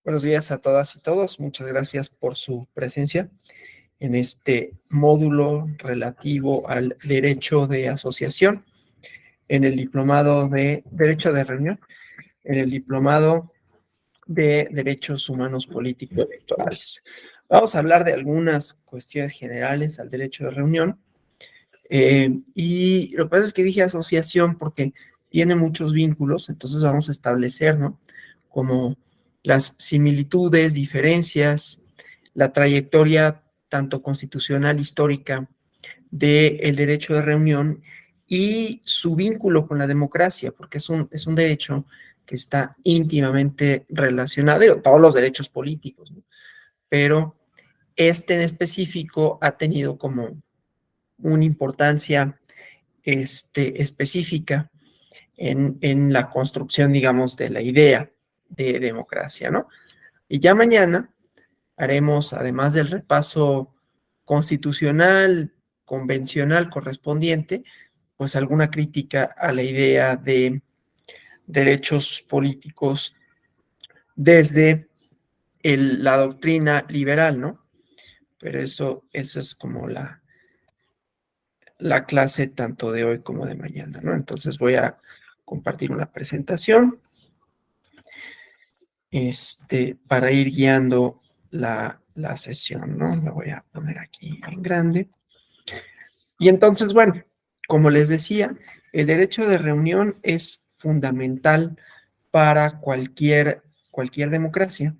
Buenos días a todas y todos. Muchas gracias por su presencia en este módulo relativo al derecho de asociación en el diplomado de Derecho de Reunión, en el diplomado de Derechos Humanos Político-Electorales. Vamos a hablar de algunas cuestiones generales al derecho de reunión. Y lo que pasa es que dije asociación porque tiene muchos vínculos, entonces vamos a establecer, ¿no?, como las similitudes, diferencias, la trayectoria tanto constitucional, histórica, del derecho de reunión y su vínculo con la democracia, porque es un derecho que está íntimamente relacionado, digo, todos los derechos políticos, ¿no?, pero este en específico ha tenido como una importancia específica en la construcción, digamos, de la idea de democracia, ¿no? Y ya mañana haremos, además del repaso constitucional, convencional correspondiente, pues alguna crítica a la idea de derechos políticos desde la doctrina liberal, ¿no? Pero eso es como la clase tanto de hoy como de mañana, ¿no? Entonces voy a compartir una presentación para ir guiando la sesión, ¿no? La voy a poner aquí en grande. Y entonces, bueno, como les decía, el derecho de reunión es fundamental para cualquier democracia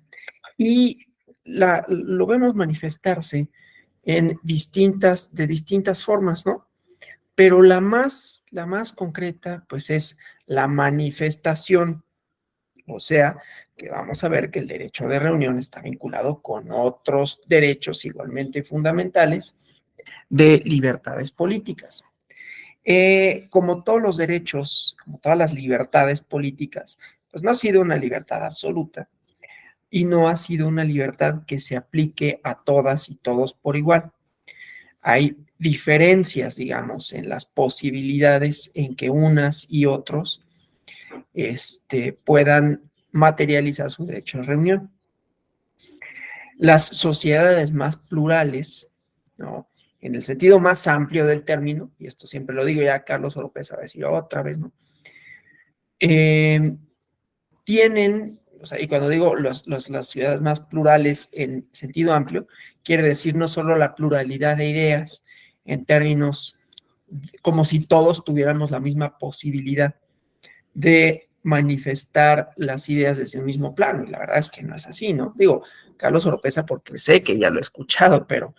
y lo vemos manifestarse de distintas formas, ¿no? Pero la más concreta, pues es la manifestación. O sea, que vamos a ver que el derecho de reunión está vinculado con otros derechos igualmente fundamentales de libertades políticas. Como todos los derechos, como todas las libertades políticas, pues no ha sido una libertad absoluta y no ha sido una libertad que se aplique a todas y todos por igual. Hay diferencias, digamos, en las posibilidades en que unas y otros puedan materializar su derecho de reunión. Las sociedades más plurales, ¿no?, en el sentido más amplio del término, y esto siempre lo digo, ya Carlos Oropesa va a decir otra vez, ¿no? Tienen, o sea, y cuando digo las ciudades más plurales en sentido amplio, quiere decir no solo la pluralidad de ideas en términos como si todos tuviéramos la misma posibilidad de manifestar las ideas desde un mismo plano, y la verdad es que no es así, ¿no? Digo, Carlos Oropesa, porque sé que ya lo he escuchado, pero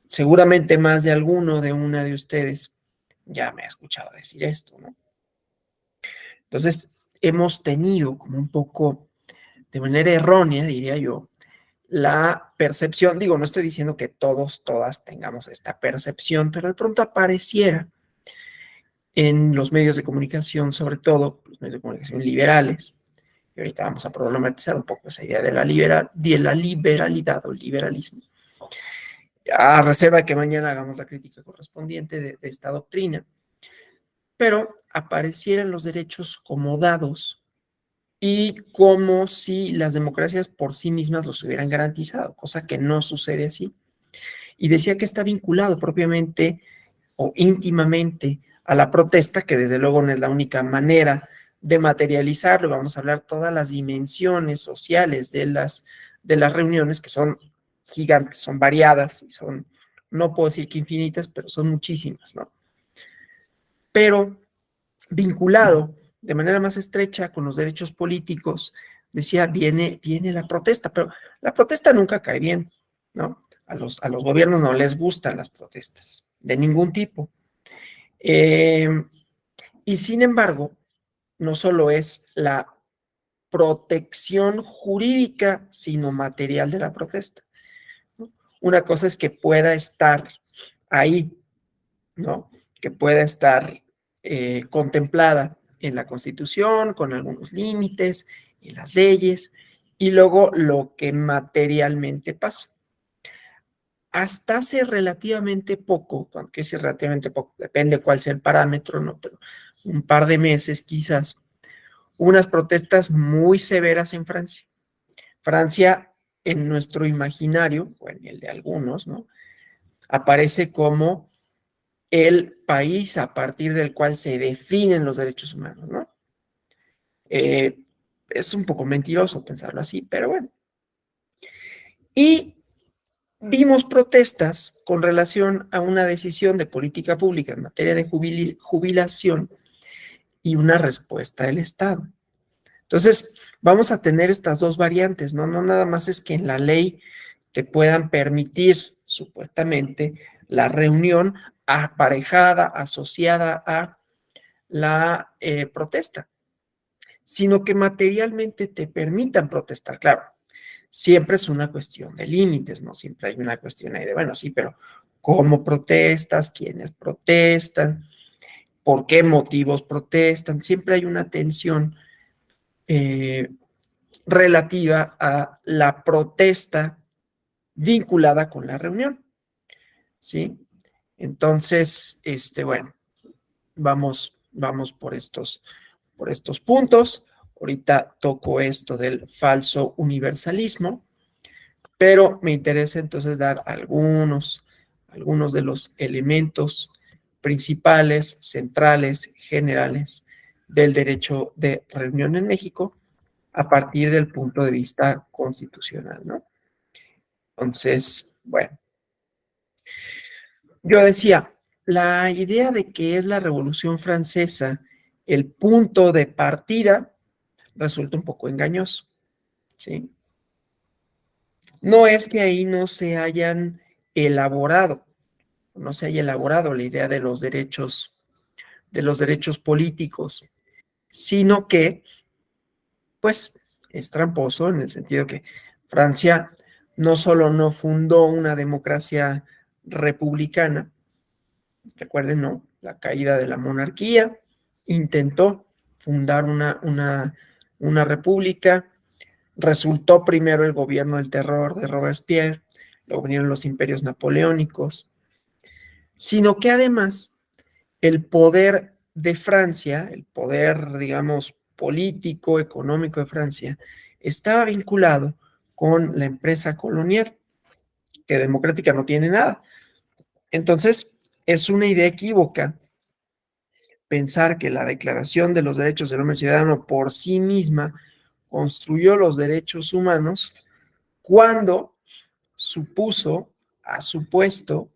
seguramente más de alguno de una de ustedes ya me ha escuchado decir esto, ¿no? Entonces, hemos tenido como un poco, de manera errónea, diría yo, la percepción, digo, no estoy diciendo que todas tengamos esta percepción, pero de pronto apareciera en los medios de comunicación, sobre todo los medios de comunicación liberales, y ahorita vamos a problematizar un poco esa idea de la liberalidad o liberalismo, a reserva de que mañana hagamos la crítica correspondiente de esta doctrina, pero aparecieran los derechos como dados y como si las democracias por sí mismas los hubieran garantizado, cosa que no sucede así. Y decía que está vinculado propiamente o íntimamente a la protesta, que desde luego no es la única manera de materializarlo. Vamos a hablar todas las dimensiones sociales de las reuniones, que son gigantes, son variadas y son, no puedo decir que infinitas, pero son muchísimas, ¿no? Pero vinculado de manera más estrecha con los derechos políticos, decía, viene la protesta, pero la protesta nunca cae bien, ¿no? A los gobiernos no les gustan las protestas, de ningún tipo. Y sin embargo, no solo es la protección jurídica, sino material de la protesta, ¿no? Una cosa es que pueda estar ahí, ¿no?, que pueda estar contemplada en la Constitución, con algunos límites, en las leyes, y luego lo que materialmente pasa. Hasta hace relativamente poco, aunque es relativamente poco, depende cuál sea el parámetro, ¿no?, pero un par de meses quizás, unas protestas muy severas en Francia. Francia en nuestro imaginario, o en el de algunos, ¿no? Aparece como el país a partir del cual se definen los derechos humanos, ¿no? Es un poco mentiroso pensarlo así, pero bueno. Y vimos protestas con relación a una decisión de política pública en materia de jubilación y una respuesta del Estado. Entonces, vamos a tener estas dos variantes, ¿no? No nada más es que en la ley te puedan permitir, supuestamente, la reunión aparejada, asociada a la protesta, sino que materialmente te permitan protestar. Claro, siempre es una cuestión de límites, ¿no? Siempre hay una cuestión ahí de, bueno, sí, pero ¿cómo protestas? ¿Quiénes protestan? ¿Por qué motivos protestan? Siempre hay una tensión relativa a la protesta vinculada con la reunión, ¿sí? Entonces, bueno, vamos por estos puntos. Ahorita toco esto del falso universalismo, pero me interesa entonces dar algunos de los elementos principales, centrales, generales del derecho de reunión en México a partir del punto de vista constitucional, ¿no? Entonces, bueno, yo decía, la idea de que es la Revolución Francesa el punto de partida resulta un poco engañoso, ¿sí? No es que ahí no se hayan elaborado, no se haya elaborado la idea de los derechos políticos, sino que, pues, es tramposo en el sentido que Francia no solo no fundó una democracia republicana, recuerden, ¿no? La caída de la monarquía, intentó fundar una república, resultó primero el gobierno del terror de Robespierre, luego vinieron los imperios napoleónicos, sino que además el poder de Francia, el poder, digamos, político, económico de Francia, estaba vinculado con la empresa colonial, que democrática no tiene nada. Entonces, es una idea equívoca pensar que la Declaración de los Derechos del Hombre Ciudadano por sí misma construyó los derechos humanos cuando ha supuesto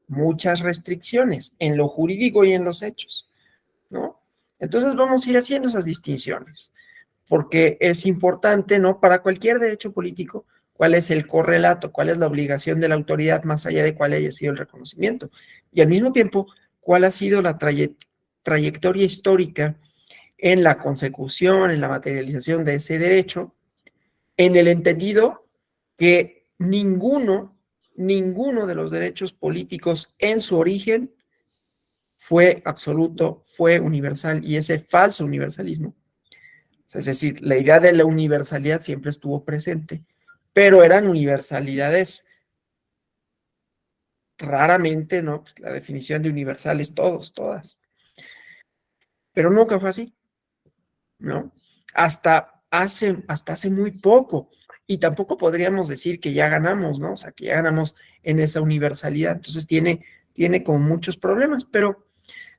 muchas restricciones en lo jurídico y en los hechos, ¿no? Entonces vamos a ir haciendo esas distinciones, porque es importante, ¿no? Para cualquier derecho político, cuál es el correlato, cuál es la obligación de la autoridad más allá de cuál haya sido el reconocimiento. Y al mismo tiempo, cuál ha sido la trayectoria histórica en la consecución, en la materialización de ese derecho, en el entendido que ninguno de los derechos políticos en su origen fue absoluto, fue universal, y ese falso universalismo, es decir, la idea de la universalidad siempre estuvo presente, pero eran universalidades raramente, ¿no? Pues la definición de universal es todos, todas, pero nunca fue así, ¿no? Hasta hace muy poco, y tampoco podríamos decir que ya ganamos, ¿no? O sea, que ya ganamos en esa universalidad, entonces tiene como muchos problemas, pero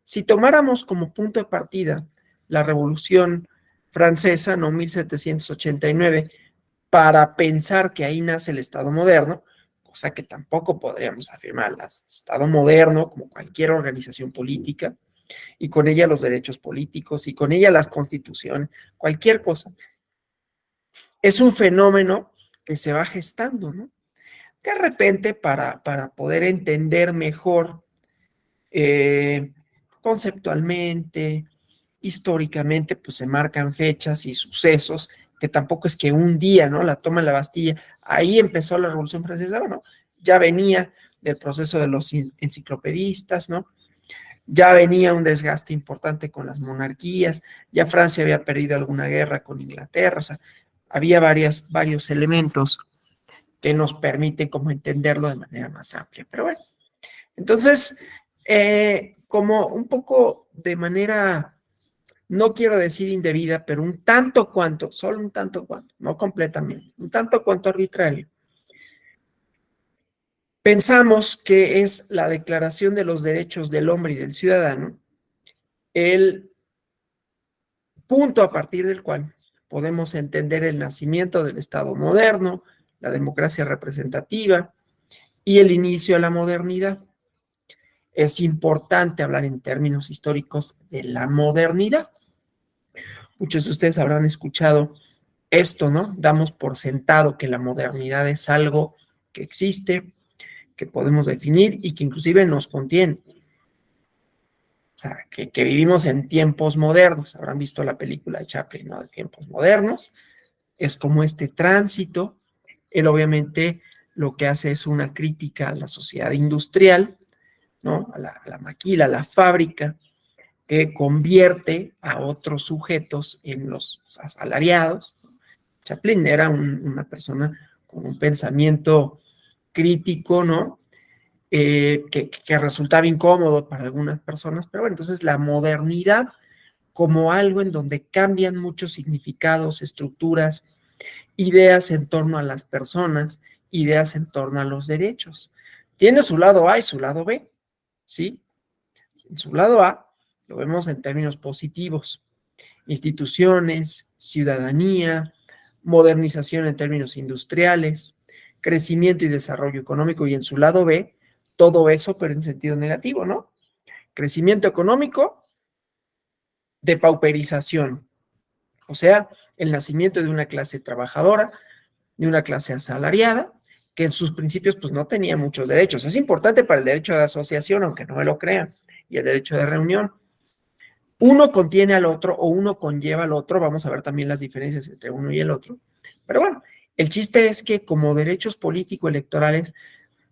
si tomáramos como punto de partida la Revolución Francesa, ¿no? 1789, para pensar que ahí nace el Estado moderno, cosa que tampoco podríamos afirmar, el Estado moderno, como cualquier organización política, y con ella los derechos políticos, y con ella las constituciones, cualquier cosa. Es un fenómeno que se va gestando, ¿no? De repente, para poder entender mejor conceptualmente, históricamente, pues se marcan fechas y sucesos, que tampoco es que un día, ¿no? La toma de la Bastilla, ahí empezó la Revolución Francesa, bueno, ya venía del proceso de los enciclopedistas, ¿no? Ya venía un desgaste importante con las monarquías, ya Francia había perdido alguna guerra con Inglaterra, o sea, había varios elementos que nos permiten como entenderlo de manera más amplia. Pero bueno, entonces, como un poco de manera no quiero decir indebida, pero un tanto cuanto, solo un tanto cuanto, no completamente, un tanto cuanto arbitrario. Pensamos que es la Declaración de los Derechos del Hombre y del Ciudadano el punto a partir del cual podemos entender el nacimiento del Estado moderno, la democracia representativa y el inicio de la modernidad. Es importante hablar en términos históricos de la modernidad. Muchos de ustedes habrán escuchado esto, ¿no? Damos por sentado que la modernidad es algo que existe, que podemos definir y que inclusive nos contiene. O sea, que vivimos en tiempos modernos. Habrán visto la película de Chaplin, ¿no? De tiempos modernos. Es como este tránsito. Él obviamente lo que hace es una crítica a la sociedad industrial, ¿no? A la maquila, a la fábrica, que convierte a otros sujetos en los asalariados. Chaplin era una persona con un pensamiento crítico, ¿no? Que resultaba incómodo para algunas personas, pero bueno, entonces la modernidad como algo en donde cambian muchos significados, estructuras, ideas en torno a las personas, ideas en torno a los derechos. Tiene su lado A y su lado B, ¿sí? En su lado A lo vemos en términos positivos, instituciones, ciudadanía, modernización en términos industriales, crecimiento y desarrollo económico, y en su lado B, todo eso, pero en sentido negativo, ¿no? Crecimiento económico, depauperización, o sea, el nacimiento de una clase trabajadora, de una clase asalariada, que en sus principios pues no tenía muchos derechos. Es importante para el derecho de asociación, aunque no me lo crean, y el derecho de reunión. Uno contiene al otro o uno conlleva al otro, vamos a ver también las diferencias entre uno y el otro. Pero bueno, el chiste es que como derechos político-electorales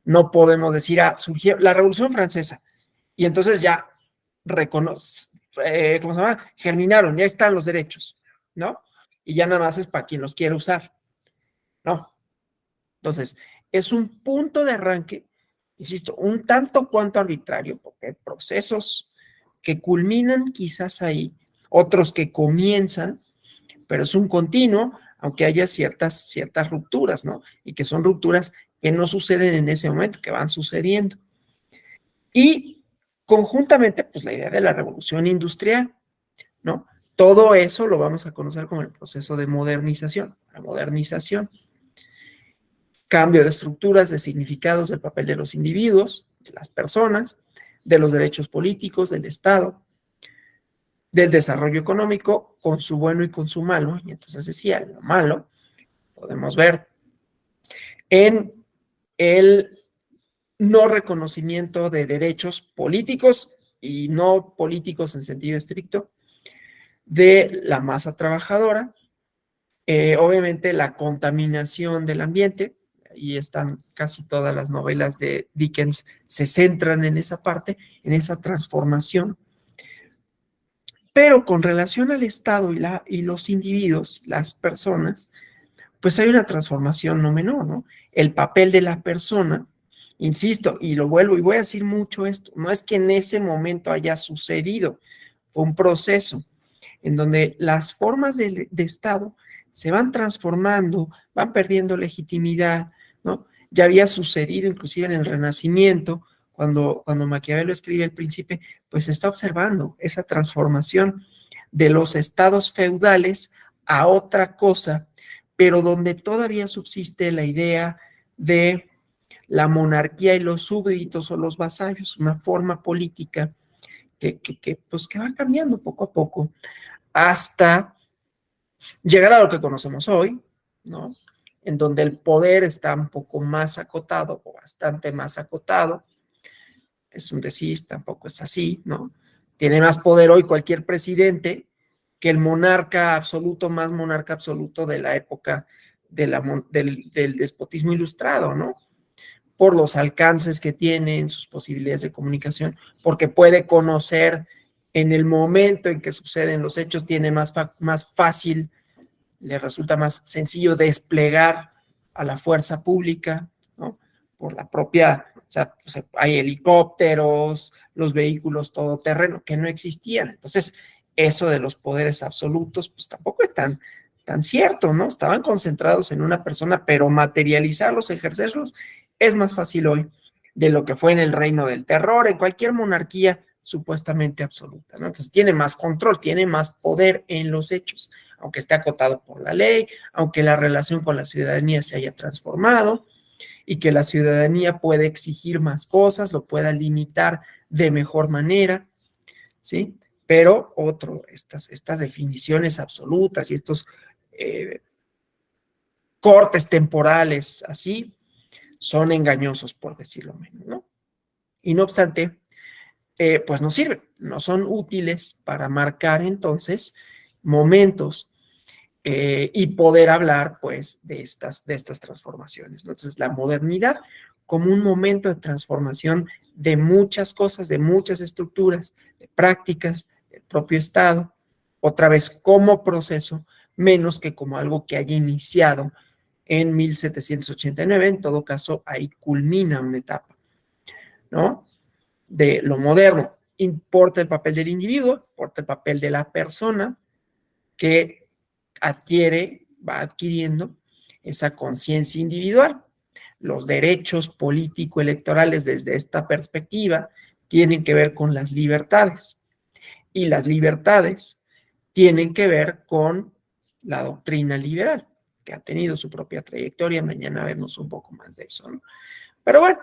no podemos decir, surgió la Revolución Francesa y entonces ya ¿cómo se llama? Germinaron, ya están los derechos, ¿no? Y ya nada más es para quien los quiera usar, ¿no? Entonces, es un punto de arranque, insisto, un tanto cuanto arbitrario, porque hay procesos que culminan quizás ahí, otros que comienzan, pero es un continuo, aunque haya ciertas rupturas, ¿no? Y que son rupturas que no suceden en ese momento, que van sucediendo. Y conjuntamente, pues la idea de la revolución industrial, ¿no? Todo eso lo vamos a conocer como el proceso de modernización, la modernización, cambio de estructuras, de significados del papel de los individuos, de las personas, de los derechos políticos, del Estado, del desarrollo económico, con su bueno y con su malo. Y entonces decía, lo malo podemos ver en el no reconocimiento de derechos políticos y no políticos en sentido estricto de la masa trabajadora, obviamente la contaminación del ambiente, y están casi todas las novelas de Dickens, se centran en esa parte, en esa transformación. Pero con relación al Estado y los individuos, las personas, pues hay una transformación no menor, ¿no? El papel de la persona, insisto, y lo vuelvo, y voy a decir mucho esto, no es que en ese momento haya sucedido, fue un proceso en donde las formas de Estado se van transformando, van perdiendo legitimidad, ¿no? Ya había sucedido inclusive en el Renacimiento, cuando Maquiavelo escribe El Príncipe, pues se está observando esa transformación de los estados feudales a otra cosa, pero donde todavía subsiste la idea de la monarquía y los súbditos o los vasallos, una forma política pues, que va cambiando poco a poco hasta llegar a lo que conocemos hoy, ¿no? En donde el poder está un poco más acotado o bastante más acotado. Es un decir, tampoco es así, ¿no? Tiene más poder hoy cualquier presidente que el monarca absoluto, más monarca absoluto de la época del despotismo ilustrado, ¿no? Por los alcances que tiene en sus posibilidades de comunicación, porque puede conocer en el momento en que suceden los hechos, tiene más fácil, le resulta más sencillo desplegar a la fuerza pública, ¿no? Por la propia, o sea, hay helicópteros, los vehículos todoterreno que no existían. Entonces, eso de los poderes absolutos, pues tampoco es tan cierto, ¿no? Estaban concentrados en una persona, pero materializarlos, ejercerlos, es más fácil hoy de lo que fue en el reino del terror, en cualquier monarquía supuestamente absoluta, ¿no? Entonces tiene más control, tiene más poder en los hechos, aunque esté acotado por la ley, aunque la relación con la ciudadanía se haya transformado y que la ciudadanía puede exigir más cosas, lo pueda limitar de mejor manera, ¿sí? Pero estas definiciones absolutas y estos cortes temporales así son engañosos, por decirlo menos, ¿no? Y no obstante, pues no sirven, no son útiles para marcar entonces momentos y poder hablar pues de estas transformaciones, ¿no? Entonces la modernidad como un momento de transformación de muchas cosas, de muchas estructuras, de prácticas, del propio Estado, otra vez como proceso, menos que como algo que haya iniciado en 1789, en todo caso ahí culmina una etapa, ¿no? De lo moderno. Importa el papel del individuo, importa el papel de la persona que va adquiriendo esa conciencia individual. Los derechos político-electorales desde esta perspectiva tienen que ver con las libertades y las libertades tienen que ver con la doctrina liberal, que ha tenido su propia trayectoria. Mañana vemos un poco más de eso, ¿no? Pero bueno,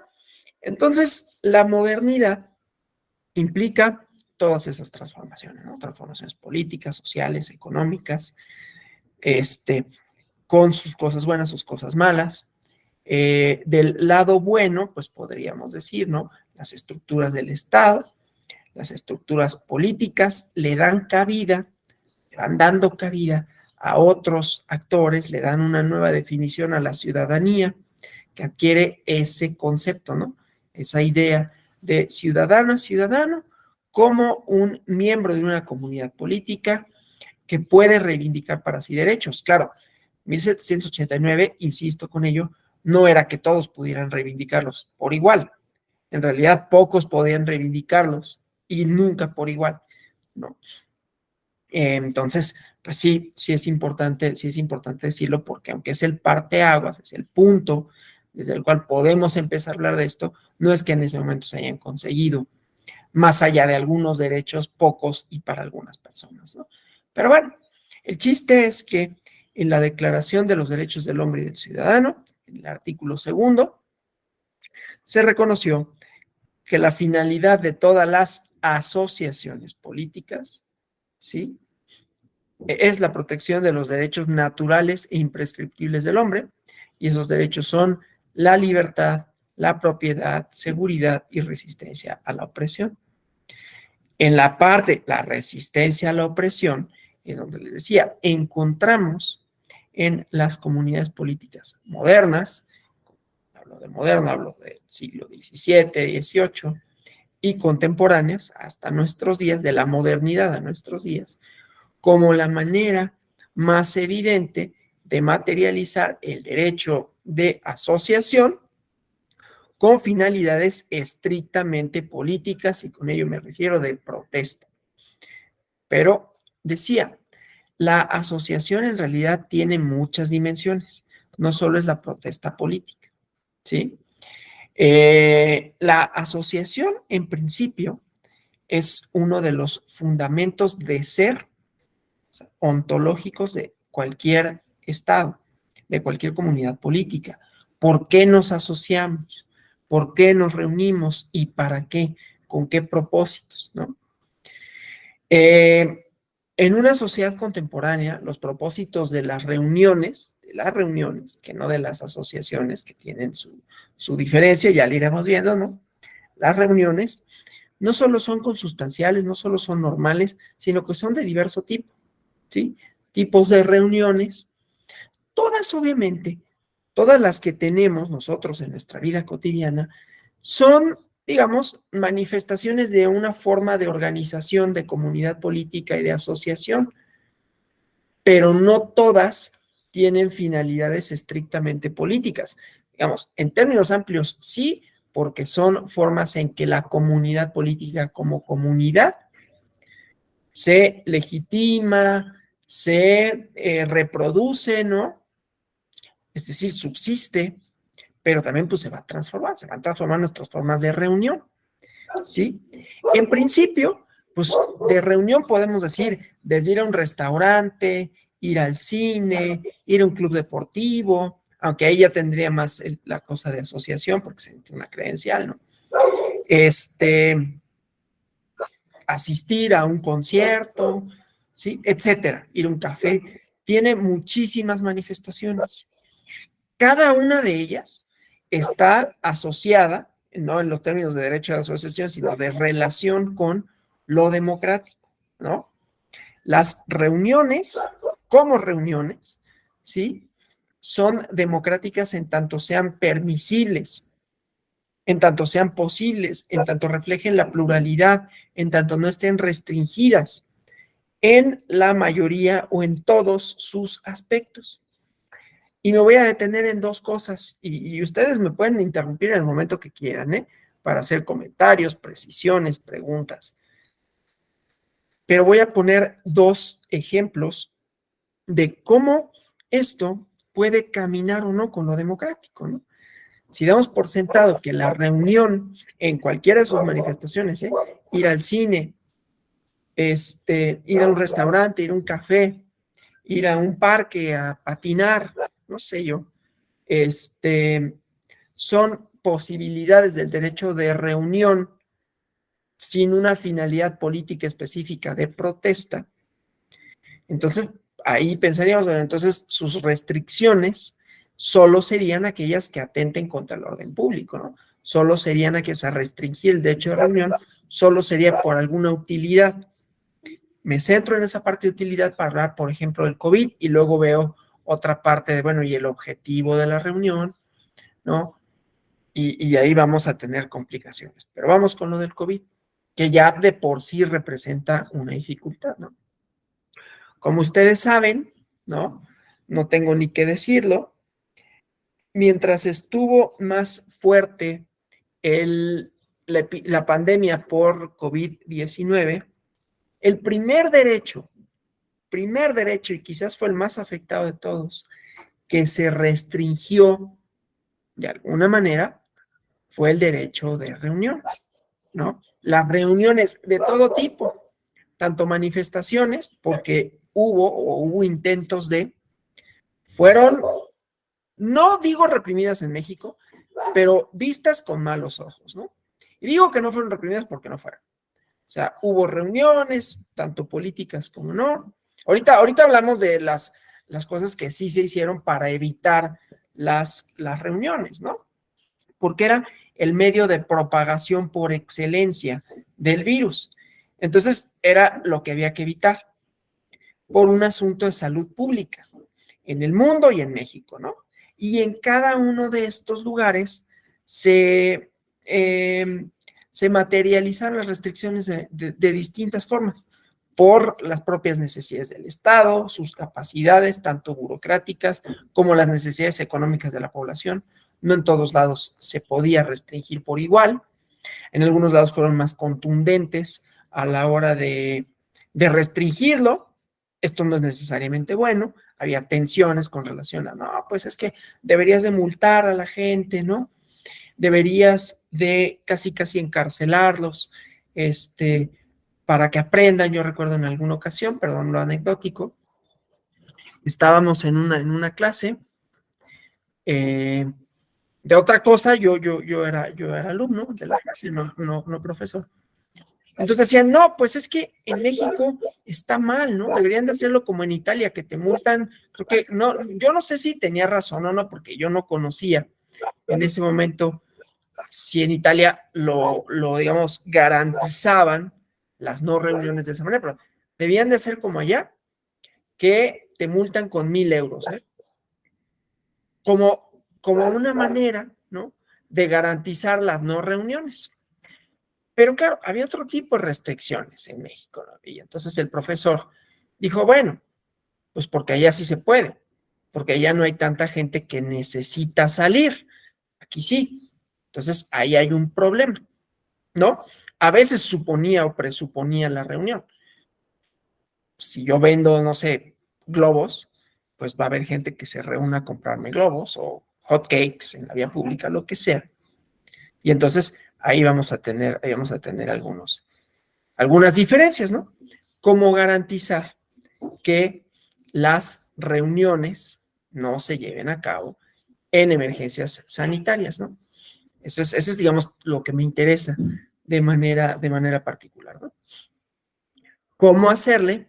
entonces la modernidad implica todas esas transformaciones, ¿no? Transformaciones políticas, sociales, económicas, con sus cosas buenas, sus cosas malas. Del lado bueno, pues podríamos decir, ¿no? Las estructuras del Estado, las estructuras políticas le dan cabida, le van dando cabida a otros actores, le dan una nueva definición a la ciudadanía que adquiere ese concepto, ¿no? Esa idea de ciudadana, ciudadano, como un miembro de una comunidad política que puede reivindicar para sí derechos. Claro, 1789, insisto con ello, no era que todos pudieran reivindicarlos por igual. En realidad, pocos podían reivindicarlos y nunca por igual, ¿no? Entonces, pues sí es importante decirlo porque aunque es el parteaguas, es el punto desde el cual podemos empezar a hablar de esto, no es que en ese momento se hayan conseguido, más allá de algunos derechos, pocos y para algunas personas, ¿no? Pero bueno, el chiste es que en la Declaración de los Derechos del Hombre y del Ciudadano, en el artículo 2, se reconoció que la finalidad de todas las asociaciones políticas, ¿sí?, es la protección de los derechos naturales e imprescriptibles del hombre, y esos derechos son la libertad, la propiedad, seguridad y resistencia a la opresión. En la parte, la resistencia a la opresión, es donde les decía, encontramos en las comunidades políticas modernas, hablo de moderno, hablo del siglo XVII, XVIII, y contemporáneas hasta nuestros días, de la modernidad a nuestros días, como la manera más evidente de materializar el derecho de asociación con finalidades estrictamente políticas, y con ello me refiero de protesta. Pero decía, la asociación en realidad tiene muchas dimensiones, no solo es la protesta política, ¿sí? La asociación, en principio, es uno de los fundamentos de ser, o sea, ontológicos de cualquier Estado, de cualquier comunidad política. ¿Por qué nos asociamos? ¿Por qué nos reunimos? ¿Y para qué? ¿Con qué propósitos? ¿No? En una sociedad contemporánea, los propósitos de las reuniones, que no de las asociaciones que tienen su diferencia, ya lo iremos viendo, ¿no? Las reuniones no solo son consustanciales, no solo son normales, sino que son de diverso tipo, ¿sí? Tipos de reuniones, todas obviamente, todas las que tenemos nosotros en nuestra vida cotidiana, son, digamos, manifestaciones de una forma de organización, de comunidad política y de asociación, pero no todas tienen finalidades estrictamente políticas. Digamos, en términos amplios, sí, porque son formas en que la comunidad política como comunidad se legitima, se reproduce, ¿no? Es decir, subsiste, pero también pues se va a transformar, se van a transformar nuestras formas de reunión, ¿sí? En principio, pues de reunión podemos decir desde ir a un restaurante, ir al cine, ir a un club deportivo, aunque ahí ya tendría más la cosa de asociación porque se tiene una credencial, ¿no? Asistir a un concierto, ¿sí? Etcétera, ir a un café. Tiene muchísimas manifestaciones. Cada una de ellas está asociada, no en los términos de derecho de asociación, sino de relación con lo democrático, ¿no? Las reuniones, como reuniones, ¿sí? Son democráticas en tanto sean permisibles, en tanto sean posibles, en tanto reflejen la pluralidad, en tanto no estén restringidas en la mayoría o en todos sus aspectos. Y me voy a detener en dos cosas, y ustedes me pueden interrumpir en el momento que quieran, ¿eh? Para hacer comentarios, precisiones, preguntas. Pero voy a poner dos ejemplos de cómo esto puede caminar o no con lo democrático, ¿no? Si damos por sentado que la reunión en cualquiera de sus manifestaciones, ir al cine, ir a un restaurante, ir a un café, ir a un parque a patinar, no sé yo, son posibilidades del derecho de reunión sin una finalidad política específica de protesta. Entonces, ahí pensaríamos, bueno, entonces sus restricciones solo serían aquellas que atenten contra el orden público, ¿no? Solo serían aquellas a restringir el derecho de reunión, solo sería por alguna utilidad. Me centro en esa parte de utilidad para hablar, por ejemplo, del COVID y luego veo otra parte de, bueno, y el objetivo de la reunión, ¿no? Y ahí vamos a tener complicaciones. Pero vamos con lo del COVID, que ya de por sí representa una dificultad, ¿no? Como ustedes saben, ¿no? No tengo ni que decirlo, mientras estuvo más fuerte la pandemia por COVID-19, el primer derecho, y quizás fue el más afectado de todos, que se restringió de alguna manera, fue el derecho de reunión, ¿no? Las reuniones de todo tipo, tanto manifestaciones, porque hubo intentos fueron, no digo reprimidas en México, pero vistas con malos ojos, ¿no? Y digo que no fueron reprimidas porque no fueron. O sea, hubo reuniones, tanto políticas como no. Ahorita hablamos de las cosas que sí se hicieron para evitar las reuniones, ¿no? Porque era el medio de propagación por excelencia del virus. Entonces, era lo que había que evitar por un asunto de salud pública en el mundo y en México, ¿no? Y en cada uno de estos lugares se materializan las restricciones de distintas formas por las propias necesidades del Estado, sus capacidades, tanto burocráticas como las necesidades económicas de la población. No en todos lados se podía restringir por igual. En algunos lados fueron más contundentes a la hora de restringirlo. Esto no es necesariamente bueno. Había tensiones con relación a, no, pues es que deberías de multar a la gente, ¿no? Deberías de casi encarcelarlos, para que aprendan. Yo recuerdo en alguna ocasión, perdón lo anecdótico, estábamos en una clase de otra cosa, yo era alumno de la clase, no profesor. Entonces decían, no, pues es que en México está mal, ¿no? Deberían de hacerlo como en Italia, que te multan. Creo que no, yo no sé si tenía razón o no, porque yo no conocía en ese momento si en Italia digamos, garantizaban las no reuniones de esa manera, pero debían de ser como allá, que te multan con 1,000 euros, ¿eh? Como una manera, ¿no? De garantizar las no reuniones. Pero claro, había otro tipo de restricciones en México, ¿no? Y entonces el profesor dijo, bueno, pues porque allá sí se puede, porque allá no hay tanta gente que necesita salir, aquí sí. Entonces ahí hay un problema, ¿no? A veces suponía o presuponía la reunión, si yo vendo, no sé, globos, pues va a haber gente que se reúna a comprarme globos o hot cakes en la vía pública, lo que sea. Y entonces ahí vamos a tener algunas diferencias, ¿no? ¿Cómo garantizar que las reuniones no se lleven a cabo en emergencias sanitarias, ¿no? Eso es, digamos, lo que me interesa de manera particular, ¿no? ¿Cómo hacerle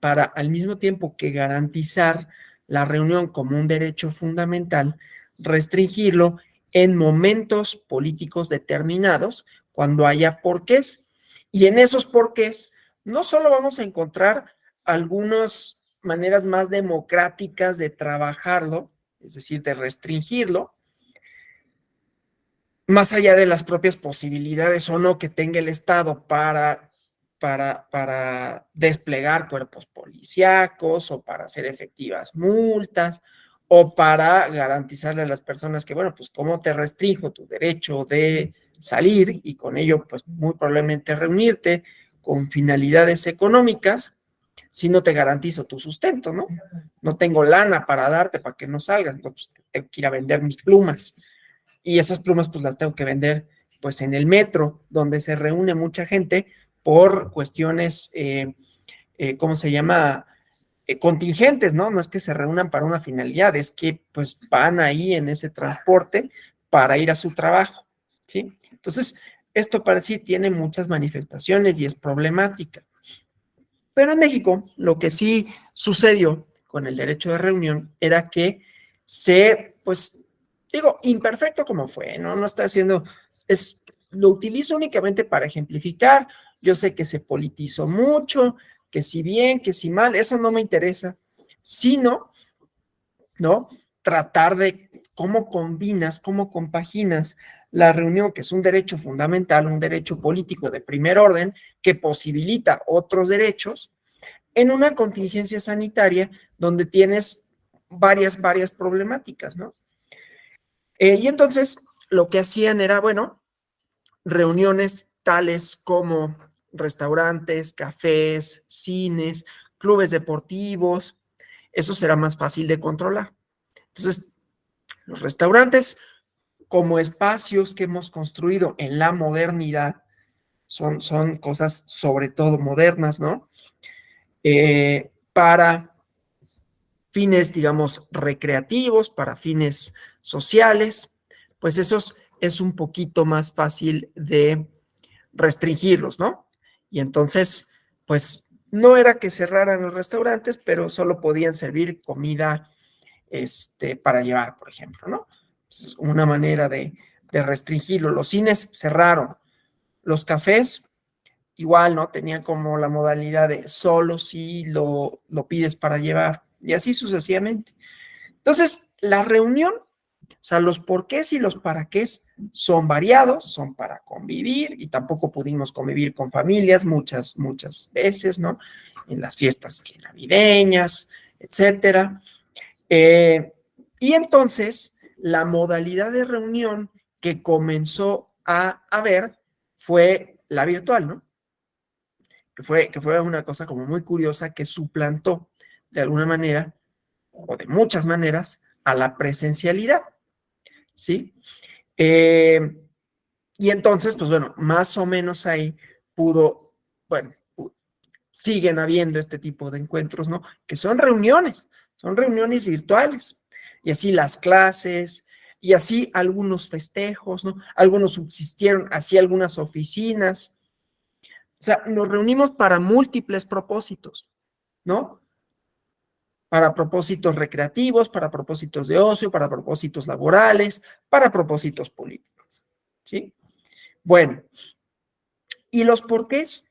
para, al mismo tiempo que garantizar la reunión como un derecho fundamental, restringirlo en momentos políticos determinados cuando haya porqués? Y en esos porqués no solo vamos a encontrar algunas maneras más democráticas de trabajarlo, es decir, de restringirlo, más allá de las propias posibilidades o no que tenga el Estado para desplegar cuerpos policíacos o para hacer efectivas multas o para garantizarle a las personas que, bueno, pues cómo te restringo tu derecho de salir y con ello, pues muy probablemente reunirte con finalidades económicas si no te garantizo tu sustento, ¿no? No tengo lana para darte para que no salgas, entonces pues, tengo que ir a vender mis plumas y esas plumas pues las tengo que vender pues en el metro, donde se reúne mucha gente por cuestiones, ¿cómo se llama? Contingentes, ¿no? No es que se reúnan para una finalidad, es que pues van ahí en ese transporte para ir a su trabajo, ¿sí? Entonces, esto para sí tiene muchas manifestaciones y es problemática. Pero en México, lo que sí sucedió con el derecho de reunión era que pues, digo, imperfecto como fue, ¿no? No está haciendo, lo utilizo únicamente para ejemplificar. Yo sé que se politizó mucho, que si bien, que si mal, eso no me interesa, sino, ¿no? Tratar de cómo combinas, cómo compaginas la reunión, que es un derecho fundamental, un derecho político de primer orden, que posibilita otros derechos, en una contingencia sanitaria donde tienes varias problemáticas, ¿no? Y entonces lo que hacían era, bueno, reuniones tales como restaurantes, cafés, cines, clubes deportivos, eso será más fácil de controlar. Entonces, los restaurantes como espacios que hemos construido en la modernidad, son cosas sobre todo modernas, ¿no? Para fines, digamos, recreativos, para fines sociales, pues esos es un poquito más fácil de restringirlos, ¿no? Y entonces, pues no era que cerraran los restaurantes, pero solo podían servir comida para llevar, por ejemplo, ¿no? Entonces, una manera de restringirlo. Los cines cerraron, los cafés igual, ¿no? Tenían como la modalidad de solo si lo pides para llevar y así sucesivamente. Entonces, la reunión, o sea, los porqués y los para qué son variados, son para convivir y tampoco pudimos convivir con familias muchas veces, ¿no? En las fiestas que navideñas, etcétera. Y entonces, la modalidad de reunión que comenzó a haber fue la virtual, ¿no? Que fue una cosa como muy curiosa que suplantó de alguna manera o de muchas maneras a la presencialidad, ¿sí? Y entonces, pues bueno, más o menos ahí bueno, siguen habiendo este tipo de encuentros, ¿no? Que son reuniones virtuales. Y así las clases, y así algunos festejos, ¿no? Algunos subsistieron, así algunas oficinas. O sea, nos reunimos para múltiples propósitos, ¿no? Para propósitos recreativos, para propósitos de ocio, para propósitos laborales, para propósitos políticos, ¿sí? Bueno, ¿y los porqués?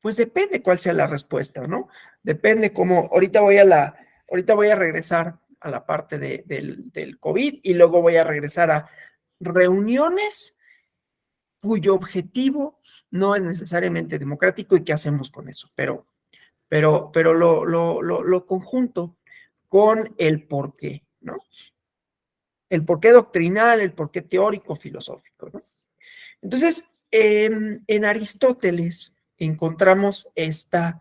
Pues depende cuál sea la respuesta, ¿no? Depende cómo, ahorita voy a regresar a la parte del COVID y luego voy a regresar a reuniones cuyo objetivo no es necesariamente democrático y qué hacemos con eso, pero lo conjunto con el porqué, ¿no? El porqué doctrinal, el porqué teórico, filosófico, ¿no? Entonces, en Aristóteles encontramos esta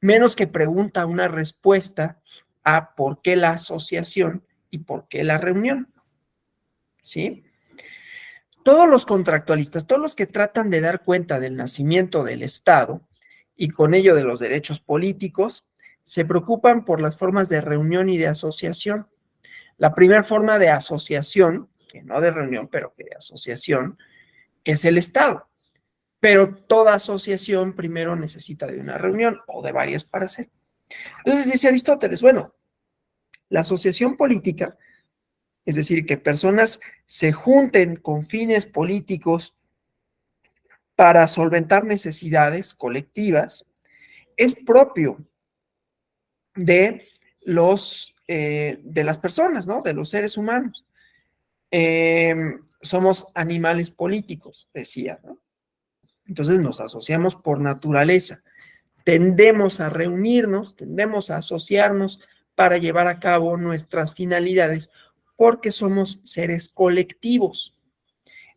menos que pregunta una respuesta a por qué la asociación y por qué la reunión, ¿sí? Todos los contractualistas, todos los que tratan de dar cuenta del nacimiento del Estado y con ello de los derechos políticos, se preocupan por las formas de reunión y de asociación. La primera forma de asociación, que no de reunión, pero que de asociación, es el Estado. Pero toda asociación primero necesita de una reunión o de varias para hacer. Entonces dice Aristóteles, bueno, la asociación política, es decir, que personas se junten con fines políticos para solventar necesidades colectivas, es propio de de las personas, ¿no? De los seres humanos. Somos animales políticos, decía, ¿no? Entonces nos asociamos por naturaleza. Tendemos a reunirnos, tendemos a asociarnos para llevar a cabo nuestras finalidades porque somos seres colectivos.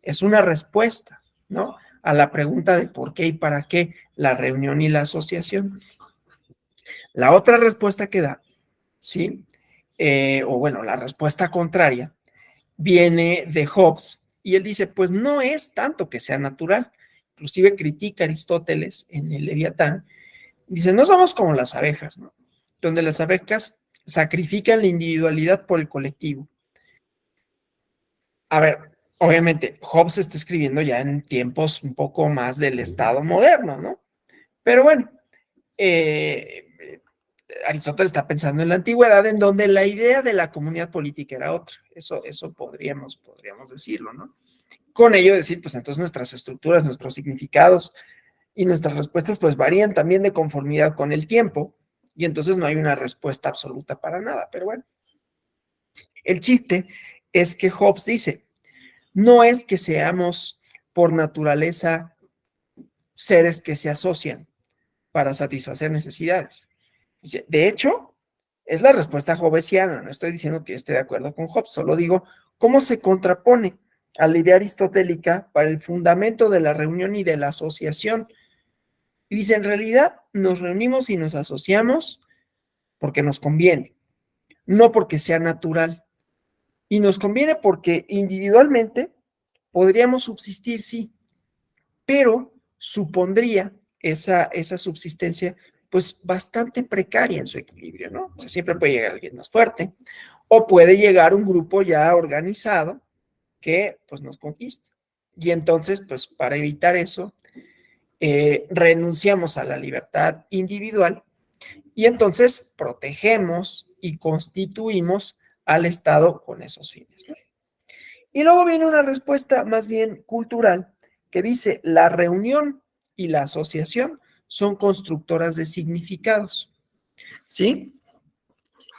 Es una respuesta, ¿no? A la pregunta de por qué y para qué la reunión y la asociación. La otra respuesta que da, ¿sí? O bueno, la respuesta contraria viene de Hobbes y él dice, pues no es tanto que sea natural. Inclusive critica a Aristóteles en el Leviatán. Dice, no somos como las abejas, ¿no? Donde las abejas sacrifican la individualidad por el colectivo. A ver, obviamente, Hobbes está escribiendo ya en tiempos un poco más del Estado moderno, ¿no? Pero bueno, Aristóteles está pensando en la antigüedad, en donde la idea de la comunidad política era otra. Eso podríamos decirlo, ¿no? Con ello decir, pues entonces nuestras estructuras, nuestros significados y nuestras respuestas pues varían también de conformidad con el tiempo y entonces no hay una respuesta absoluta para nada. Pero bueno, el chiste es que Hobbes dice, no es que seamos por naturaleza seres que se asocian para satisfacer necesidades. De hecho, es la respuesta hobbesiana, no estoy diciendo que esté de acuerdo con Hobbes, solo digo cómo se contrapone a la idea aristotélica para el fundamento de la reunión y de la asociación. Y dice, en realidad nos reunimos y nos asociamos porque nos conviene, no porque sea natural. Y nos conviene porque individualmente podríamos subsistir, sí, pero supondría esa subsistencia pues bastante precaria en su equilibrio, ¿no? O sea, siempre puede llegar alguien más fuerte o puede llegar un grupo ya organizado que pues nos conquista. Y entonces, pues para evitar eso, renunciamos a la libertad individual y entonces protegemos y constituimos al Estado con esos fines, ¿no? Y luego viene una respuesta más bien cultural que dice, la reunión y la asociación son constructoras de significados, ¿sí?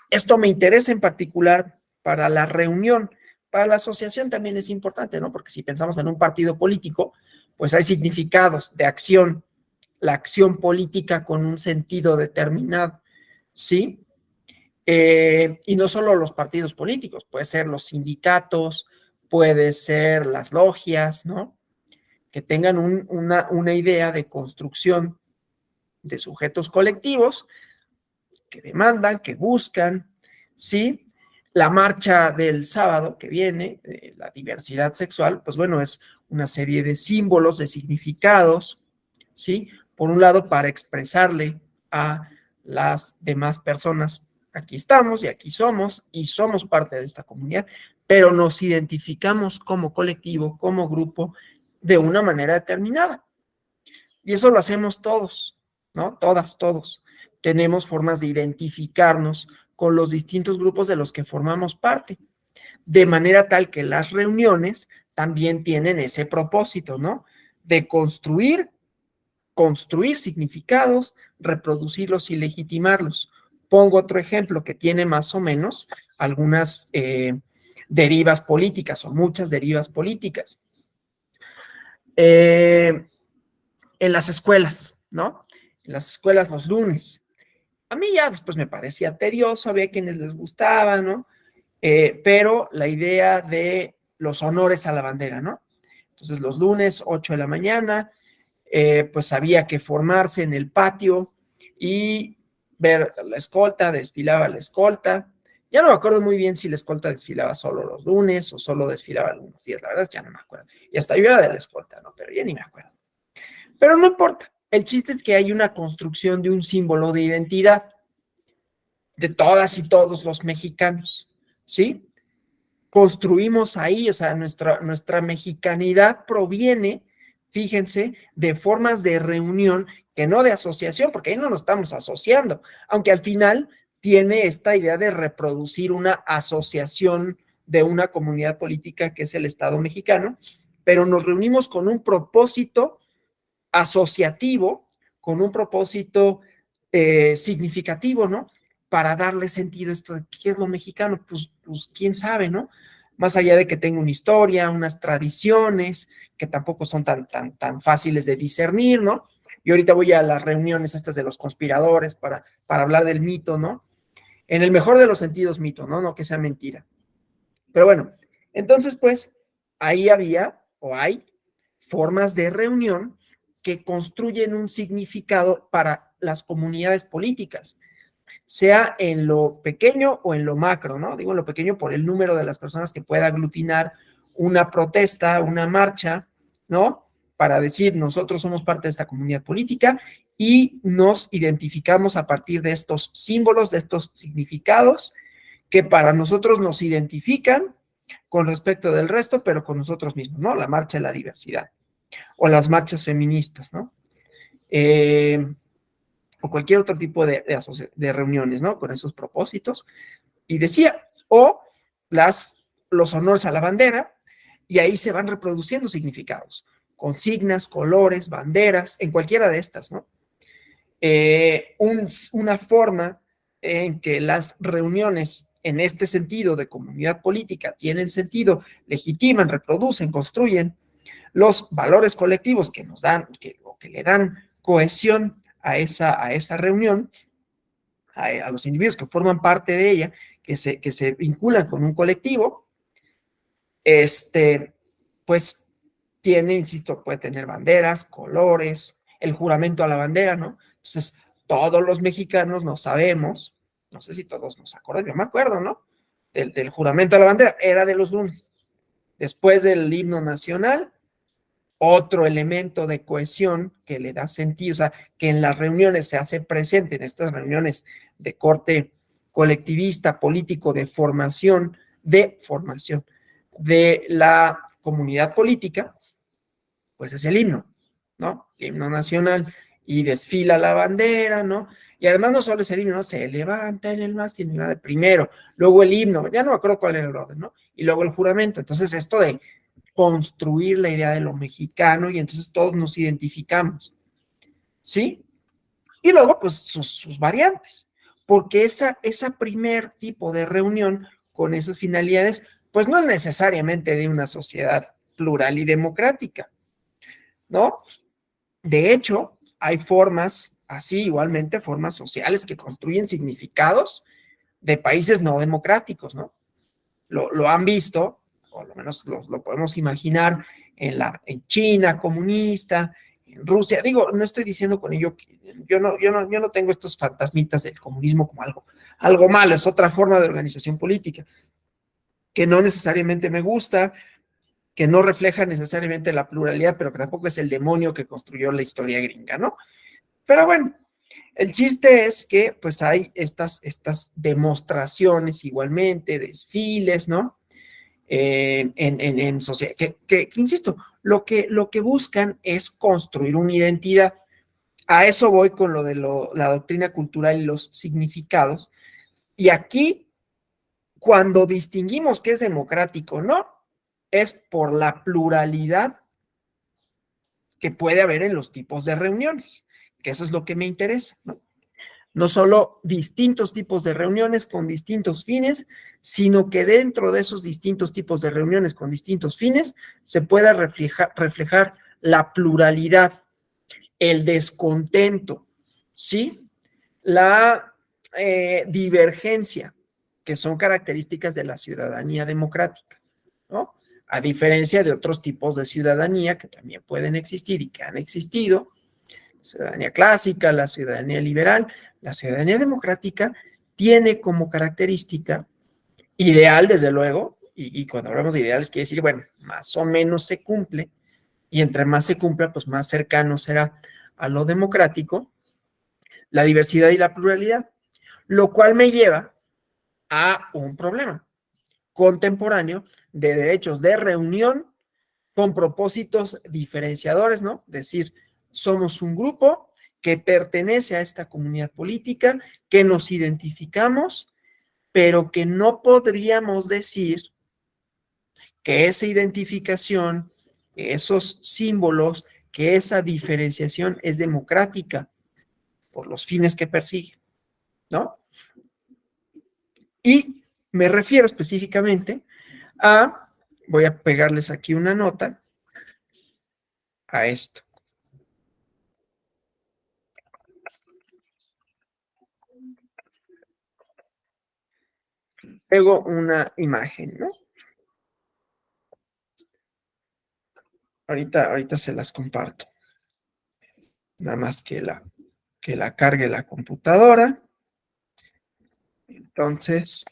Esto me interesa en particular para la reunión. Para la asociación también es importante, ¿no? Porque si pensamos en un partido político, pues hay significados de acción, la acción política con un sentido determinado, ¿sí? Y no solo los partidos políticos, puede ser los sindicatos, puede ser las logias, ¿no? Que tengan una idea de construcción de sujetos colectivos que demandan, que buscan, ¿sí? La marcha del sábado que viene, la diversidad sexual, pues bueno, es una serie de símbolos, de significados, ¿sí? Por un lado, para expresarle a las demás personas, aquí estamos y somos parte de esta comunidad, pero nos identificamos como colectivo, como grupo, de una manera determinada. Y eso lo hacemos todos, ¿no? Todas, todos. Tenemos formas de identificarnos con los distintos grupos de los que formamos parte, de manera tal que las reuniones también tienen ese propósito, ¿no? De construir significados, reproducirlos y legitimarlos. Pongo otro ejemplo que tiene más o menos algunas derivas políticas o muchas derivas políticas. En las escuelas, ¿no? En las escuelas los lunes. A mí ya después me parecía tedioso, había quienes les gustaba, ¿no? Pero la idea de los honores a la bandera, ¿no? Entonces los lunes, 8 de la mañana, pues había que formarse en el patio y ver la escolta, desfilaba la escolta. Ya no me acuerdo muy bien si la escolta desfilaba solo los lunes o solo desfilaba algunos días, la verdad ya no me acuerdo. Y hasta yo era de la escolta, ¿no? Pero ya ni me acuerdo. Pero no importa, el chiste es que hay una construcción de un símbolo de identidad de todas y todos los mexicanos, ¿sí? Construimos ahí, o sea, nuestra mexicanidad proviene, fíjense, de formas de reunión que no de asociación, porque ahí no nos estamos asociando, aunque al final tiene esta idea de reproducir una asociación de una comunidad política que es el Estado mexicano, pero nos reunimos con un propósito asociativo, con un propósito significativo, ¿no? Para darle sentido a esto de qué es lo mexicano, pues quién sabe, ¿no? Más allá de que tenga una historia, unas tradiciones, que tampoco son tan fáciles de discernir, ¿no? Y ahorita voy a las reuniones estas de los conspiradores para hablar del mito, ¿no? En el mejor de los sentidos mito, ¿no? No que sea mentira. Pero bueno, entonces pues ahí había o hay formas de reunión que construyen un significado para las comunidades políticas, sea en lo pequeño o en lo macro, ¿no? Digo en lo pequeño por el número de las personas que pueda aglutinar una protesta, una marcha, ¿no? Para decir, nosotros somos parte de esta comunidad política y nos identificamos a partir de estos símbolos, de estos significados que para nosotros nos identifican con respecto del resto, pero con nosotros mismos, ¿no? La marcha de la diversidad o las marchas feministas, ¿no? O cualquier otro tipo de reuniones, ¿no? Con esos propósitos. Y decía, o los honores a la bandera, y ahí se van reproduciendo significados, consignas, colores, banderas, en cualquiera de estas, ¿no? Una forma en que las reuniones en este sentido de comunidad política tienen sentido, legitiman, reproducen, construyen los valores colectivos que nos dan, que le dan cohesión a esa reunión, a los individuos que forman parte de ella, que se vinculan con un colectivo, pues tiene, insisto, puede tener banderas, colores, el juramento a la bandera, ¿no? Entonces, todos los mexicanos no sabemos, no sé si todos nos acordamos, yo me acuerdo, ¿no? Del juramento a la bandera, era de los lunes. Después del himno nacional, otro elemento de cohesión que le da sentido, o sea, que en las reuniones se hace presente, en estas reuniones de corte colectivista, político, de formación de la comunidad política, pues es el himno, ¿no? El himno nacional, y desfila la bandera, ¿no? Y además no solo es el himno, ¿no? Se levanta en el mástil primero, luego el himno, ya no me acuerdo cuál era el orden, ¿no? Y luego el juramento. Entonces, esto de construir la idea de lo mexicano y entonces todos nos identificamos, ¿sí? Y luego, pues, sus variantes, porque esa primer tipo de reunión con esas finalidades, pues no es necesariamente de una sociedad plural y democrática, ¿no? De hecho, hay formas, así igualmente, formas sociales que construyen significados de países no democráticos, ¿no? Lo han visto, o al menos lo podemos imaginar en China comunista, en Rusia. Digo, no estoy diciendo con ello que yo no tengo estos fantasmitas del comunismo como algo malo, es otra forma de organización política que no necesariamente me gusta, que no refleja necesariamente la pluralidad, pero que tampoco es el demonio que construyó la historia gringa, ¿no? Pero bueno, el chiste es que pues hay estas demostraciones igualmente, desfiles, ¿no? En sociedad, que insisto, lo que buscan es construir una identidad. A eso voy con lo de la doctrina cultural y los significados. Y aquí, cuando distinguimos que es democrático, ¿no? Es por la pluralidad que puede haber en los tipos de reuniones, que eso es lo que me interesa, ¿no? No solo distintos tipos de reuniones con distintos fines, sino que dentro de esos distintos tipos de reuniones con distintos fines se pueda reflejar la pluralidad, el descontento, ¿sí? La divergencia, que son características de la ciudadanía democrática, ¿no? A diferencia de otros tipos de ciudadanía que también pueden existir y que han existido, ciudadanía clásica, la ciudadanía liberal, la ciudadanía democrática tiene como característica ideal, desde luego, y cuando hablamos de ideales quiere decir, bueno, más o menos se cumple, y entre más se cumpla, pues más cercano será a lo democrático, la diversidad y la pluralidad, lo cual me lleva a un problema contemporáneo de derechos de reunión con propósitos diferenciadores, ¿no? Es decir, somos un grupo que pertenece a esta comunidad política, que nos identificamos, pero que no podríamos decir que esa identificación, que esos símbolos, que esa diferenciación es democrática por los fines que persigue, ¿no? Y me refiero específicamente a, voy a pegarles aquí una nota, a esto. Pego una imagen, ¿no? Ahorita se las comparto. Nada más que la cargue la computadora. Entonces,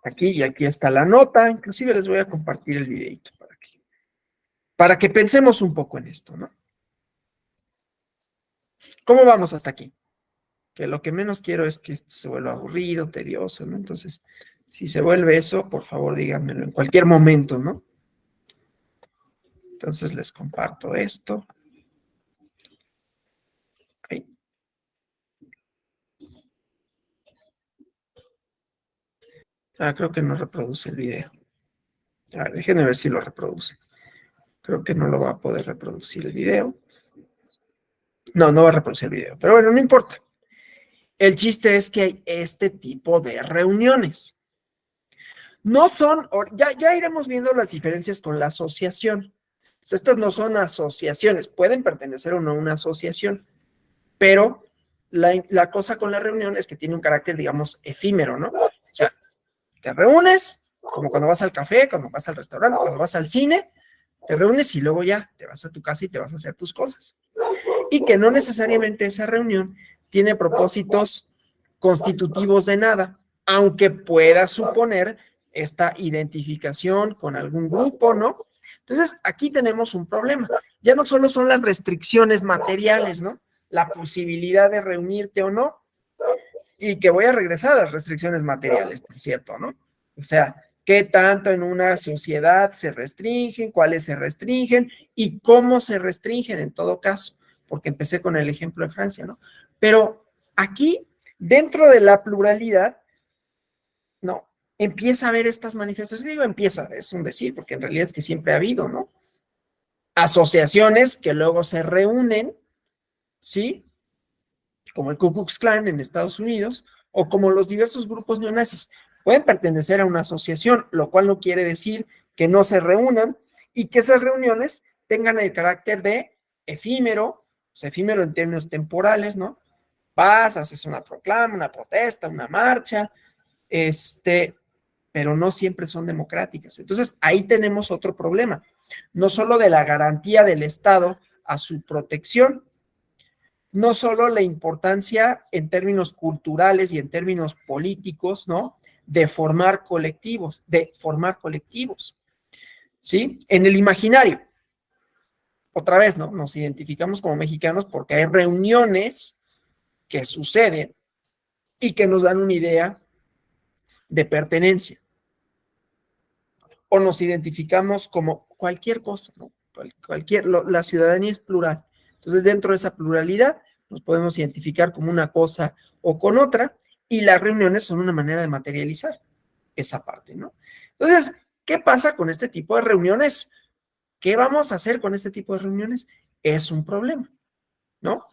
aquí y aquí está la nota. Inclusive les voy a compartir el videito para que pensemos un poco en esto, ¿no? ¿Cómo vamos hasta aquí? Que lo que menos quiero es que esto se vuelva aburrido, tedioso, ¿no? Entonces, si se vuelve eso, por favor díganmelo en cualquier momento, ¿no? Entonces les comparto esto. Ahí. Creo que no reproduce el video. A ver, déjenme ver si lo reproduce. Creo que no lo va a poder reproducir el video. No, no va a reproducir el video. Pero bueno, no importa. El chiste es que hay este tipo de reuniones. No son, ya iremos viendo las diferencias con la asociación. Pues estas no son asociaciones, pueden pertenecer o no a una asociación, pero la cosa con la reunión es que tiene un carácter, digamos, efímero, ¿no? O sea, te reúnes, como cuando vas al café, cuando vas al restaurante, cuando vas al cine, te reúnes y luego ya te vas a tu casa y te vas a hacer tus cosas. Y que no necesariamente esa reunión tiene propósitos constitutivos de nada, aunque pueda suponer esta identificación con algún grupo, ¿no? Entonces, aquí tenemos un problema. Ya no solo son las restricciones materiales, ¿no? La posibilidad de reunirte o no, y que voy a regresar a las restricciones materiales, por cierto, ¿no? O sea, qué tanto en una sociedad se restringen, cuáles se restringen y cómo se restringen en todo caso, porque empecé con el ejemplo de Francia, ¿no? Pero aquí, dentro de la pluralidad, no, empieza a haber estas manifestaciones, digo empieza, es un decir, porque en realidad es que siempre ha habido, ¿no? Asociaciones que luego se reúnen, ¿sí? Como el Ku Klux Klan en Estados Unidos, o como los diversos grupos neonazis. Pueden pertenecer a una asociación, lo cual no quiere decir que no se reúnan y que esas reuniones tengan el carácter de efímero, o sea, efímero en términos temporales, ¿no? Vas, haces una proclama, una protesta, una marcha, pero no siempre son democráticas. Entonces, ahí tenemos otro problema, no solo de la garantía del Estado a su protección, no solo la importancia en términos culturales y en términos políticos, ¿no? De formar colectivos, ¿sí? En el imaginario, otra vez, ¿no? Nos identificamos como mexicanos porque hay reuniones que suceden y que nos dan una idea de pertenencia. O nos identificamos como cualquier cosa, ¿no? La ciudadanía es plural. Entonces, dentro de esa pluralidad, nos podemos identificar como una cosa o con otra, y las reuniones son una manera de materializar esa parte, ¿no? Entonces, ¿qué pasa con este tipo de reuniones? ¿Qué vamos a hacer con este tipo de reuniones? Es un problema, ¿no?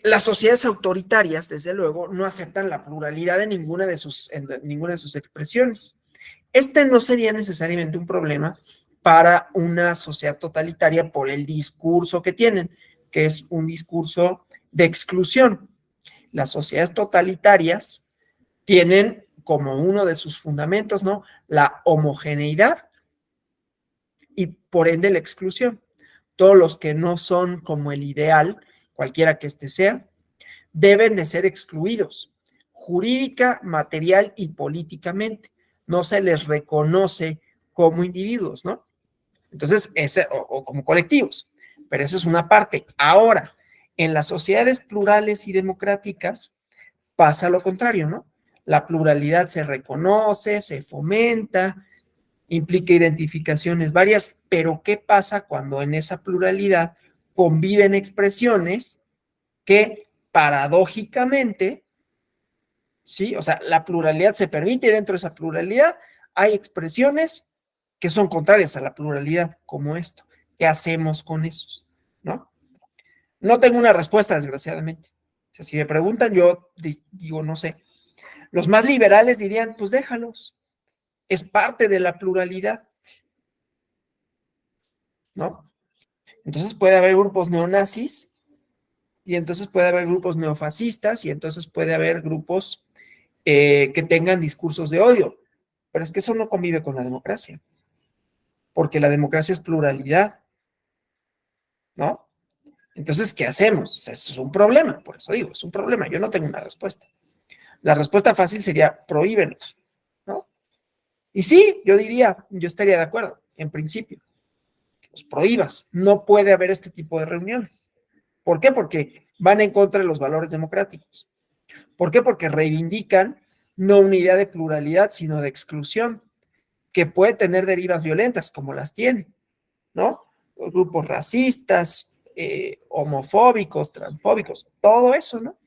Las sociedades autoritarias, desde luego, no aceptan la pluralidad en ninguna de sus expresiones. Este no sería necesariamente un problema para una sociedad totalitaria por el discurso que tienen, que es un discurso de exclusión. Las sociedades totalitarias tienen como uno de sus fundamentos, ¿no? La homogeneidad y por ende la exclusión. todos los que no son como el ideal, cualquiera que éste sea, deben de ser excluidos, jurídica, material y políticamente. No se les reconoce como individuos, ¿no? Entonces, o como colectivos, pero esa es una parte. Ahora, en las sociedades plurales y democráticas pasa lo contrario, ¿no? La pluralidad se reconoce, se fomenta, implica identificaciones varias, pero ¿qué pasa cuando en esa pluralidad conviven expresiones que paradójicamente, ¿sí? O sea, la pluralidad se permite y dentro de esa pluralidad hay expresiones que son contrarias a la pluralidad, como esto. ¿Qué hacemos con esos? ¿No? No tengo una respuesta, desgraciadamente. O sea, si me preguntan, yo digo, no sé. Los más liberales dirían, pues déjalos. Es parte de la pluralidad, ¿no? Entonces puede haber grupos neonazis y entonces puede haber grupos neofascistas y entonces puede haber grupos que tengan discursos de odio. Pero es que eso no convive con la democracia, porque la democracia es pluralidad, ¿no? Entonces, ¿qué hacemos? O sea, eso es un problema, por eso digo, es un problema. Yo no tengo una respuesta. La respuesta fácil sería prohíbelos, ¿no? Y sí, yo diría, yo estaría de acuerdo, en principio, que los prohíbas. No puede haber este tipo de reuniones. ¿Por qué? Porque van en contra de los valores democráticos. ¿Por qué? Porque reivindican no una idea de pluralidad, sino de exclusión, que puede tener derivas violentas, como las tiene, ¿no? Los grupos racistas, homofóbicos, transfóbicos, todo eso, ¿no?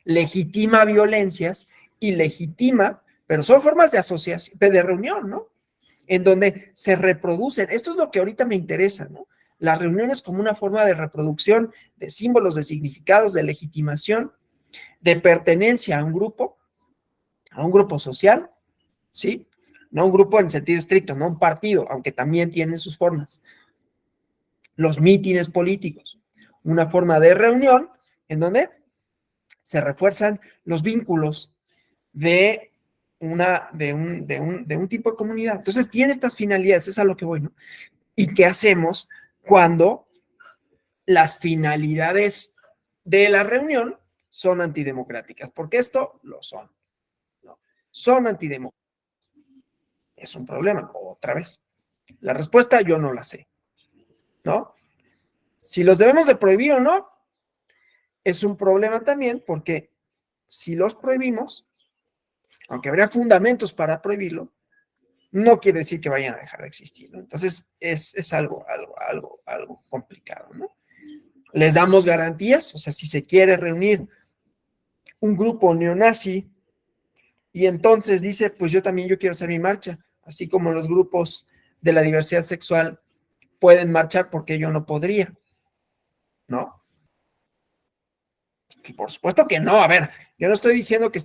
Legitima violencias y legitima, pero son formas de asociación, de reunión, ¿no? En donde se reproducen. Esto es lo que ahorita me interesa, ¿no? Las reuniones como una forma de reproducción de símbolos, de significados, de legitimación, de pertenencia a un grupo social, ¿sí? No un grupo en sentido estricto, no un partido, aunque también tienen sus formas. Los mítines políticos, una forma de reunión en donde se refuerzan los vínculos de un tipo de comunidad. Entonces tiene estas finalidades, es a lo que voy, ¿no? ¿Y qué hacemos cuando las finalidades de la reunión son antidemocráticas? Porque esto lo son, ¿no? Son antidemocráticas. Es un problema, otra vez. La respuesta yo no la sé, ¿no? Si los debemos de prohibir o no, es un problema también porque si los prohibimos, aunque habría fundamentos para prohibirlo, no quiere decir que vayan a dejar de existir, ¿no? Entonces es algo complicado, ¿no? Les damos garantías, o sea, si se quiere reunir un grupo neonazi y entonces dice, pues yo quiero hacer mi marcha, así como los grupos de la diversidad sexual pueden marchar porque yo no podría, ¿no? Que por supuesto que no, a ver, yo no estoy diciendo que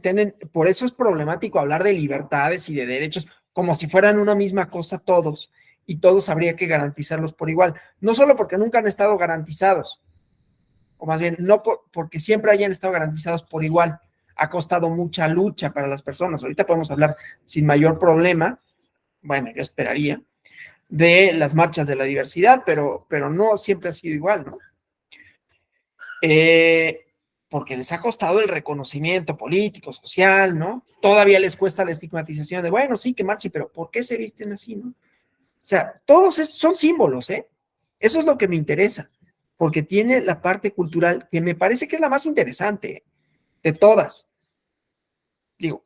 por eso es problemático hablar de libertades y de derechos como si fueran una misma cosa todos, y todos habría que garantizarlos por igual, no solo porque nunca han estado garantizados, o más bien, no porque siempre hayan estado garantizados por igual, ha costado mucha lucha para las personas, ahorita podemos hablar sin mayor problema, bueno, yo esperaría, de las marchas de la diversidad, pero no siempre ha sido igual, ¿no? Porque les ha costado el reconocimiento político, social, ¿no? Todavía les cuesta la estigmatización de, bueno, sí, que marchen, pero ¿por qué se visten así, no? O sea, todos estos son símbolos, ¿eh? Eso es lo que me interesa, porque tiene la parte cultural que me parece que es la más interesante de todas. Digo,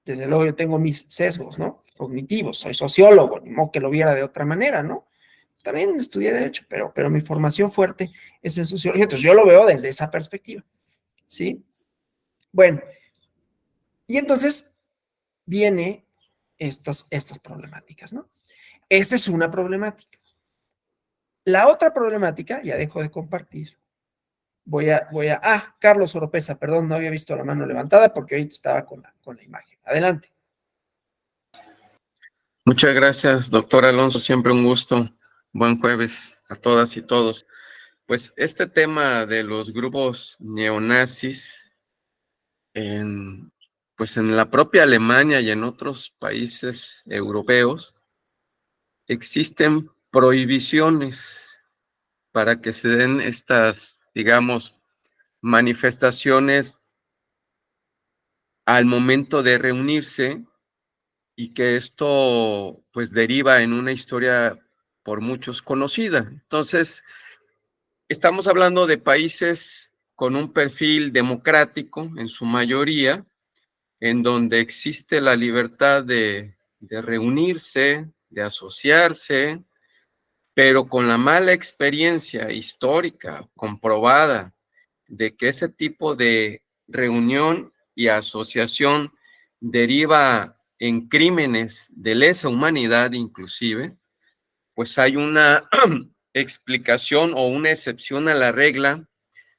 desde luego yo tengo mis sesgos, ¿no? Cognitivos, soy sociólogo, ni modo que lo viera de otra manera, ¿no? También estudié Derecho, pero mi formación fuerte es en sociología, entonces yo lo veo desde esa perspectiva, ¿sí? Bueno, y entonces viene estas problemáticas, ¿no? Esa es una problemática. La otra problemática, ya dejo de compartir, Carlos Oropesa, perdón, no había visto la mano levantada porque ahorita estaba con la imagen. Adelante. Muchas gracias, doctor Alonso, siempre un gusto. Buen jueves a todas y todos. Pues este tema de los grupos neonazis, pues en la propia Alemania y en otros países europeos, existen prohibiciones para que se den estas, digamos, manifestaciones al momento de reunirse y que esto pues deriva en una historia por muchos conocida. Entonces, estamos hablando de países con un perfil democrático en su mayoría, en donde existe la libertad de reunirse, de asociarse, pero con la mala experiencia histórica comprobada de que ese tipo de reunión y asociación deriva en crímenes de lesa humanidad inclusive, pues hay una explicación o una excepción a la regla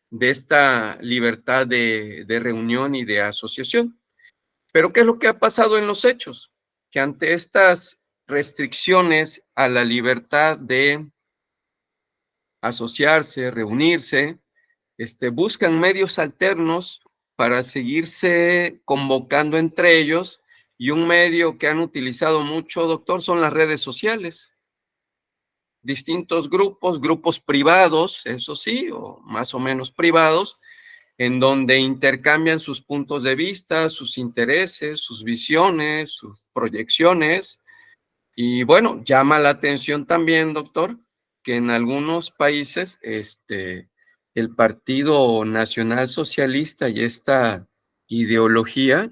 de esta libertad de reunión y de asociación. Pero ¿qué es lo que ha pasado en los hechos? Que ante estas restricciones a la libertad de asociarse, reunirse, buscan medios alternos para seguirse convocando entre ellos, y un medio que han utilizado mucho, doctor, son las redes sociales. Distintos grupos privados, eso sí, o más o menos privados, en donde intercambian sus puntos de vista, sus intereses, sus visiones, sus proyecciones. Y bueno, llama la atención también, doctor, que en algunos países el Partido Nacional Socialista y esta ideología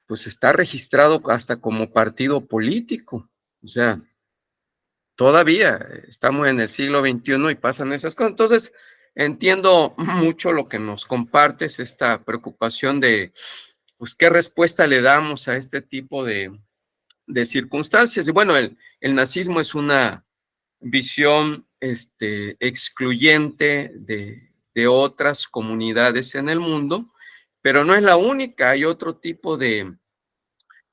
pues está registrado hasta como partido político. O sea, todavía estamos en el siglo XXI y pasan esas cosas. Entonces, entiendo mucho lo que nos compartes, esta preocupación de, pues, qué respuesta le damos a este tipo de circunstancias. Y bueno, el nazismo es una visión excluyente de otras comunidades en el mundo, pero no es la única. Hay otro tipo de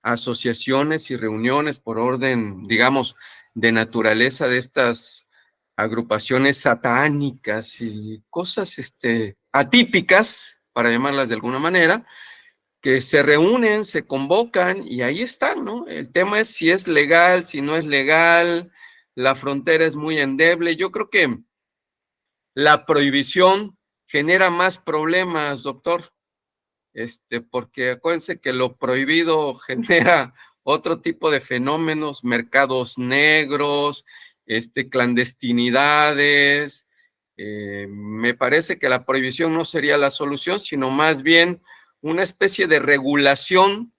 asociaciones y reuniones por orden, digamos, de naturaleza de estas agrupaciones satánicas y cosas atípicas, para llamarlas de alguna manera, que se reúnen, se convocan y ahí están, ¿no? El tema es si es legal, si no es legal, la frontera es muy endeble. Yo creo que la prohibición genera más problemas, doctor, porque acuérdense que lo prohibido genera otro tipo de fenómenos, mercados negros, clandestinidades. Me parece que la prohibición no sería la solución, sino más bien una especie de regulación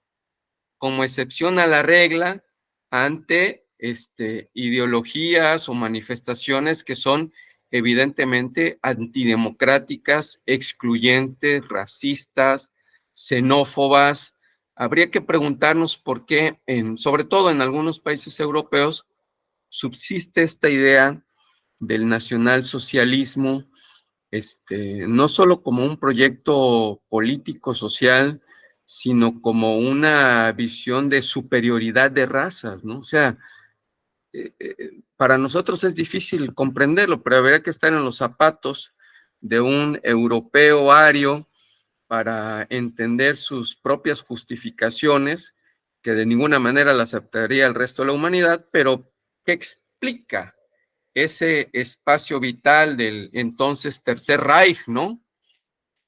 como excepción a la regla ante ideologías o manifestaciones que son evidentemente antidemocráticas, excluyentes, racistas, xenófobas. Habría que preguntarnos por qué, sobre todo en algunos países europeos, subsiste esta idea del nacionalsocialismo, no solo como un proyecto político social, sino como una visión de superioridad de razas, ¿no? O sea, para nosotros es difícil comprenderlo, pero habría que estar en los zapatos de un europeo ario para entender sus propias justificaciones, que de ninguna manera las aceptaría el resto de la humanidad, pero que explica ese espacio vital del entonces Tercer Reich, ¿no?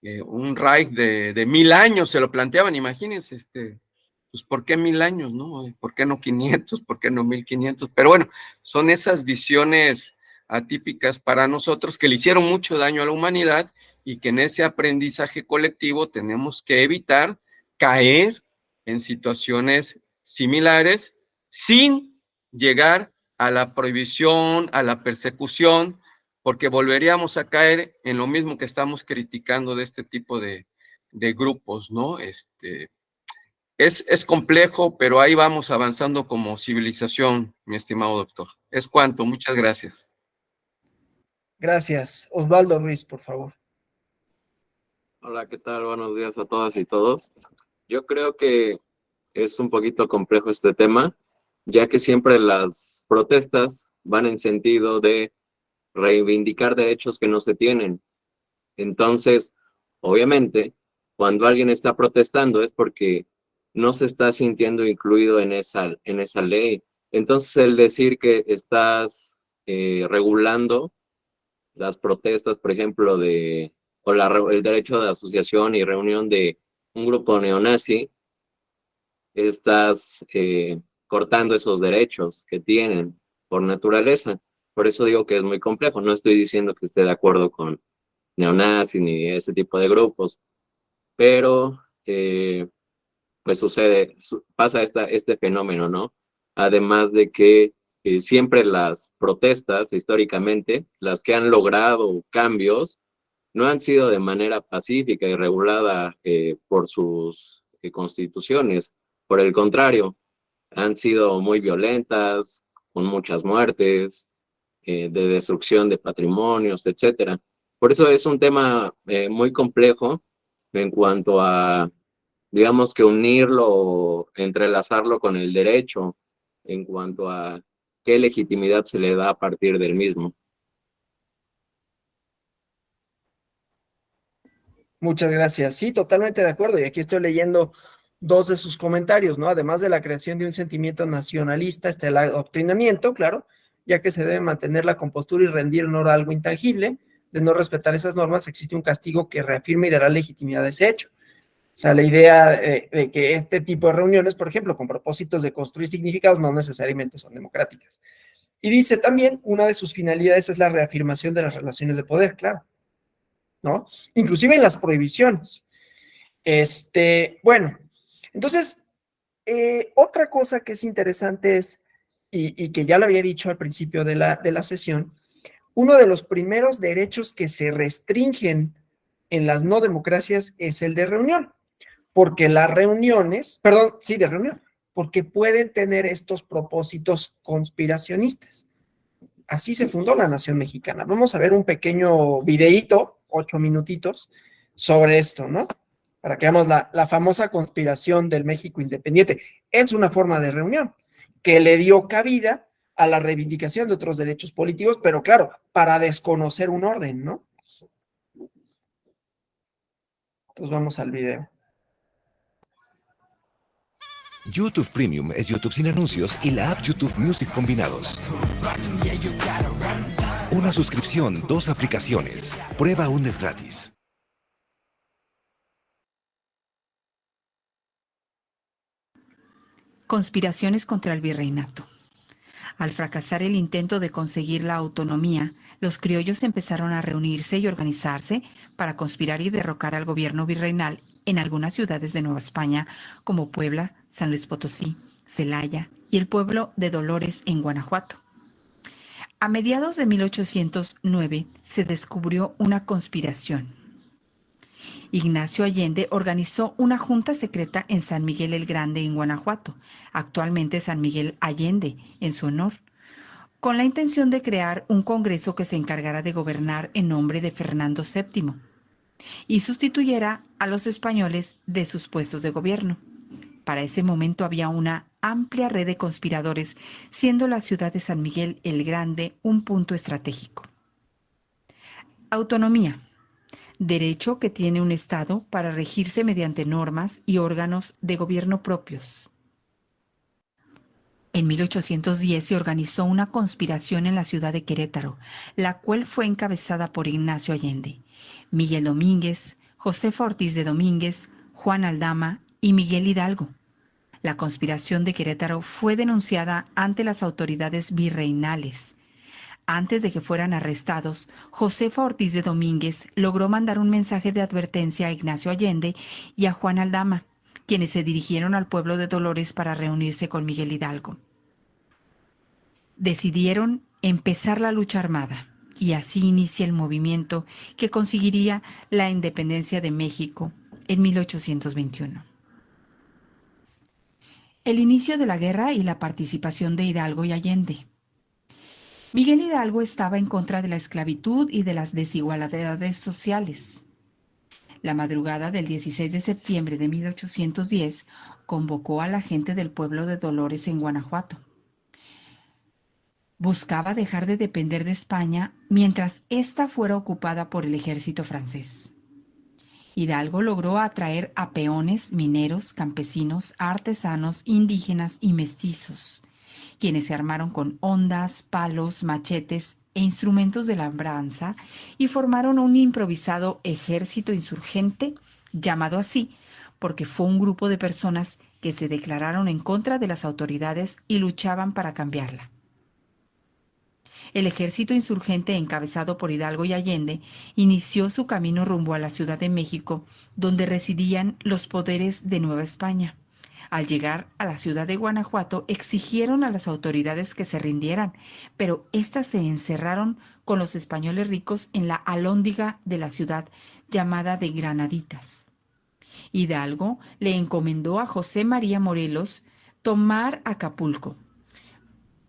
Un Reich de 1000 años, se lo planteaban, imagínense, pues ¿por qué 1000 años, no? ¿Por qué no 500? ¿Por qué no 1500? Pero bueno, son esas visiones atípicas para nosotros que le hicieron mucho daño a la humanidad y que en ese aprendizaje colectivo tenemos que evitar caer en situaciones similares sin llegar a la prohibición, a la persecución, porque volveríamos a caer en lo mismo que estamos criticando de este tipo de grupos, ¿no? Es complejo, pero ahí vamos avanzando como civilización, mi estimado doctor. Es cuanto, muchas gracias. Gracias. Osvaldo Ruiz, por favor. Hola, ¿qué tal? Buenos días a todas y todos. Yo creo que es un poquito complejo este tema, ya que siempre las protestas van en sentido de reivindicar derechos que no se tienen. Entonces, obviamente, cuando alguien está protestando es porque no se está sintiendo incluido en esa ley. Entonces, el decir que estás regulando las protestas, por ejemplo, el derecho de asociación y reunión de un grupo neonazi, estás cortando esos derechos que tienen por naturaleza. Por eso digo que es muy complejo. No estoy diciendo que esté de acuerdo con neonazi ni ese tipo de grupos, pero pues pasa este fenómeno, ¿no? Además de que siempre las protestas, históricamente, las que han logrado cambios, no han sido de manera pacífica y regulada por sus constituciones. Por el contrario, han sido muy violentas, con muchas muertes, de destrucción de patrimonios, etcétera. Por eso es un tema muy complejo en cuanto a, digamos que unirlo, entrelazarlo con el derecho, en cuanto a qué legitimidad se le da a partir del mismo. Muchas gracias. Sí, totalmente de acuerdo. Y aquí estoy leyendo dos de sus comentarios, ¿no? Además de la creación de un sentimiento nacionalista, está el adoctrinamiento, claro, ya que se debe mantener la compostura y rendir honor a algo intangible. De no respetar esas normas, existe un castigo que reafirma y dará legitimidad a ese hecho. O sea, la idea de que este tipo de reuniones, por ejemplo, con propósitos de construir significados, no necesariamente son democráticas. Y dice también, una de sus finalidades es la reafirmación de las relaciones de poder, claro, ¿no? Inclusive en las prohibiciones. Bueno, entonces, otra cosa que es interesante es, y que ya lo había dicho al principio de la sesión, uno de los primeros derechos que se restringen en las no democracias es el de reunión, porque las reuniones, perdón, sí, de reunión, porque pueden tener estos propósitos conspiracionistas. Así se fundó la nación mexicana. Vamos a ver un pequeño videíto, 8 minutitos, sobre esto, ¿no? Para que veamos la famosa conspiración del México independiente. Es una forma de reunión que le dio cabida a la reivindicación de otros derechos políticos, pero claro, para desconocer un orden, ¿no? Entonces vamos al video. YouTube Premium es YouTube sin anuncios y la app YouTube Music combinados. Una suscripción, 2 aplicaciones. Prueba un mes gratis. Conspiraciones contra el virreinato. Al fracasar el intento de conseguir la autonomía, los criollos empezaron a reunirse y organizarse para conspirar y derrocar al gobierno virreinal en algunas ciudades de Nueva España, como Puebla, San Luis Potosí, Celaya y el pueblo de Dolores en Guanajuato. A mediados de 1809 se descubrió una conspiración. Ignacio Allende organizó una junta secreta en San Miguel el Grande, en Guanajuato, actualmente San Miguel Allende, en su honor, con la intención de crear un congreso que se encargara de gobernar en nombre de Fernando VII y sustituyera a los españoles de sus puestos de gobierno. Para ese momento había una amplia red de conspiradores, siendo la ciudad de San Miguel el Grande un punto estratégico. Autonomía. Derecho que tiene un Estado para regirse mediante normas y órganos de gobierno propios. En 1810 se organizó una conspiración en la ciudad de Querétaro, la cual fue encabezada por Ignacio Allende, Miguel Domínguez, Josefa Ortiz de Domínguez, Juan Aldama y Miguel Hidalgo. La conspiración de Querétaro fue denunciada ante las autoridades virreinales. Antes de que fueran arrestados, Josefa Ortiz de Domínguez logró mandar un mensaje de advertencia a Ignacio Allende y a Juan Aldama, quienes se dirigieron al pueblo de Dolores para reunirse con Miguel Hidalgo. Decidieron empezar la lucha armada y así inicia el movimiento que conseguiría la independencia de México en 1821. El inicio de la guerra y la participación de Hidalgo y Allende. Miguel Hidalgo estaba en contra de la esclavitud y de las desigualdades sociales. La madrugada del 16 de septiembre de 1810 convocó a la gente del pueblo de Dolores en Guanajuato. Buscaba dejar de depender de España mientras ésta fuera ocupada por el ejército francés. Hidalgo logró atraer a peones, mineros, campesinos, artesanos, indígenas y mestizos, quienes se armaron con hondas, palos, machetes e instrumentos de labranza y formaron un improvisado ejército insurgente, llamado así porque fue un grupo de personas que se declararon en contra de las autoridades y luchaban para cambiarla. El ejército insurgente encabezado por Hidalgo y Allende inició su camino rumbo a la Ciudad de México, donde residían los poderes de Nueva España. Al llegar a la ciudad de Guanajuato, exigieron a las autoridades que se rindieran, pero éstas se encerraron con los españoles ricos en la alhóndiga de la ciudad llamada de Granaditas. Hidalgo le encomendó a José María Morelos tomar Acapulco,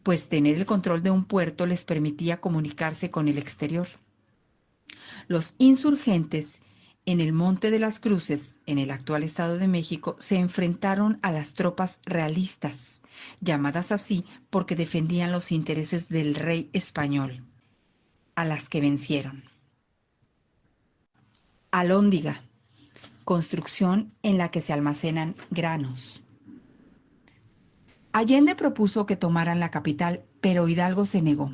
pues tener el control de un puerto les permitía comunicarse con el exterior. Los insurgentes en el Monte de las Cruces, en el actual Estado de México, se enfrentaron a las tropas realistas, llamadas así porque defendían los intereses del rey español, a las que vencieron. Alhóndiga, construcción en la que se almacenan granos. Allende propuso que tomaran la capital, pero Hidalgo se negó,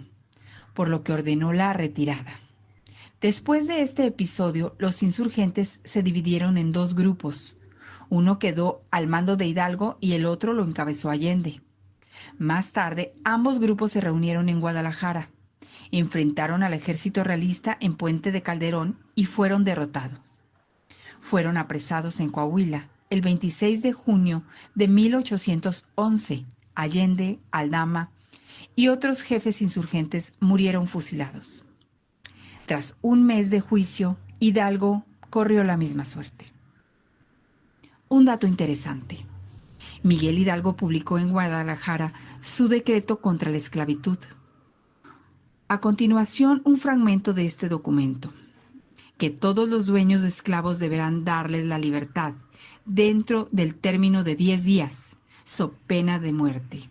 por lo que ordenó la retirada. Después de este episodio, los insurgentes se dividieron en dos grupos. Uno quedó al mando de Hidalgo y el otro lo encabezó Allende. Más tarde, ambos grupos se reunieron en Guadalajara, enfrentaron al ejército realista en Puente de Calderón y fueron derrotados. Fueron apresados en Coahuila el 26 de junio de 1811. Allende, Aldama y otros jefes insurgentes murieron fusilados. Tras un mes de juicio, Hidalgo corrió la misma suerte. Un dato interesante. Miguel Hidalgo publicó en Guadalajara su decreto contra la esclavitud. A continuación, un fragmento de este documento: que todos los dueños de esclavos deberán darles la libertad dentro del término de 10 días, so pena de muerte.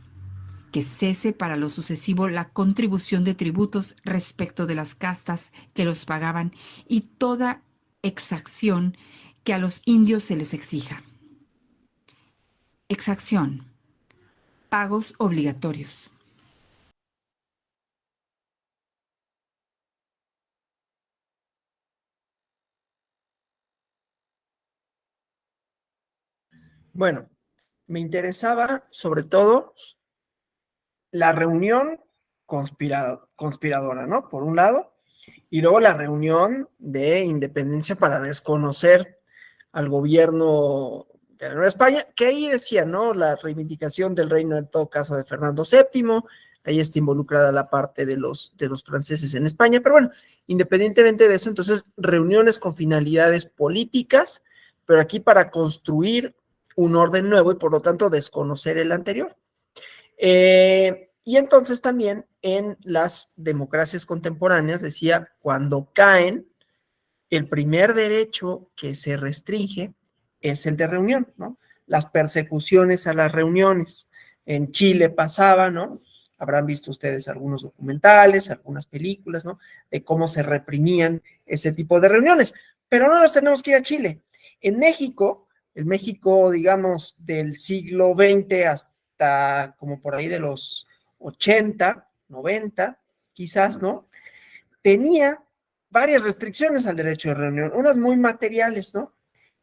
Que cese para lo sucesivo la contribución de tributos respecto de las castas que los pagaban y toda exacción que a los indios se les exija. Exacción. Pagos obligatorios. Bueno, me interesaba sobre todo la reunión conspiradora, ¿no? Por un lado, y luego la reunión de independencia para desconocer al gobierno de la Nueva España, que ahí decía, ¿no? La reivindicación del reino, en todo caso, de Fernando VII, ahí está involucrada la parte de los franceses en España, pero bueno, independientemente de eso, entonces, reuniones con finalidades políticas, pero aquí para construir un orden nuevo y por lo tanto desconocer el anterior. Y entonces también en las democracias contemporáneas decía, cuando caen, el primer derecho que se restringe es el de reunión, ¿no? Las persecuciones a las reuniones. En Chile pasaba, ¿no? Habrán visto ustedes algunos documentales, algunas películas, ¿no? De cómo se reprimían ese tipo de reuniones. Pero no nos tenemos que ir a Chile. En México, el México, digamos, del siglo XX hasta como por ahí de los 80, 90, quizás, ¿no? Tenía varias restricciones al derecho de reunión, unas muy materiales, ¿no?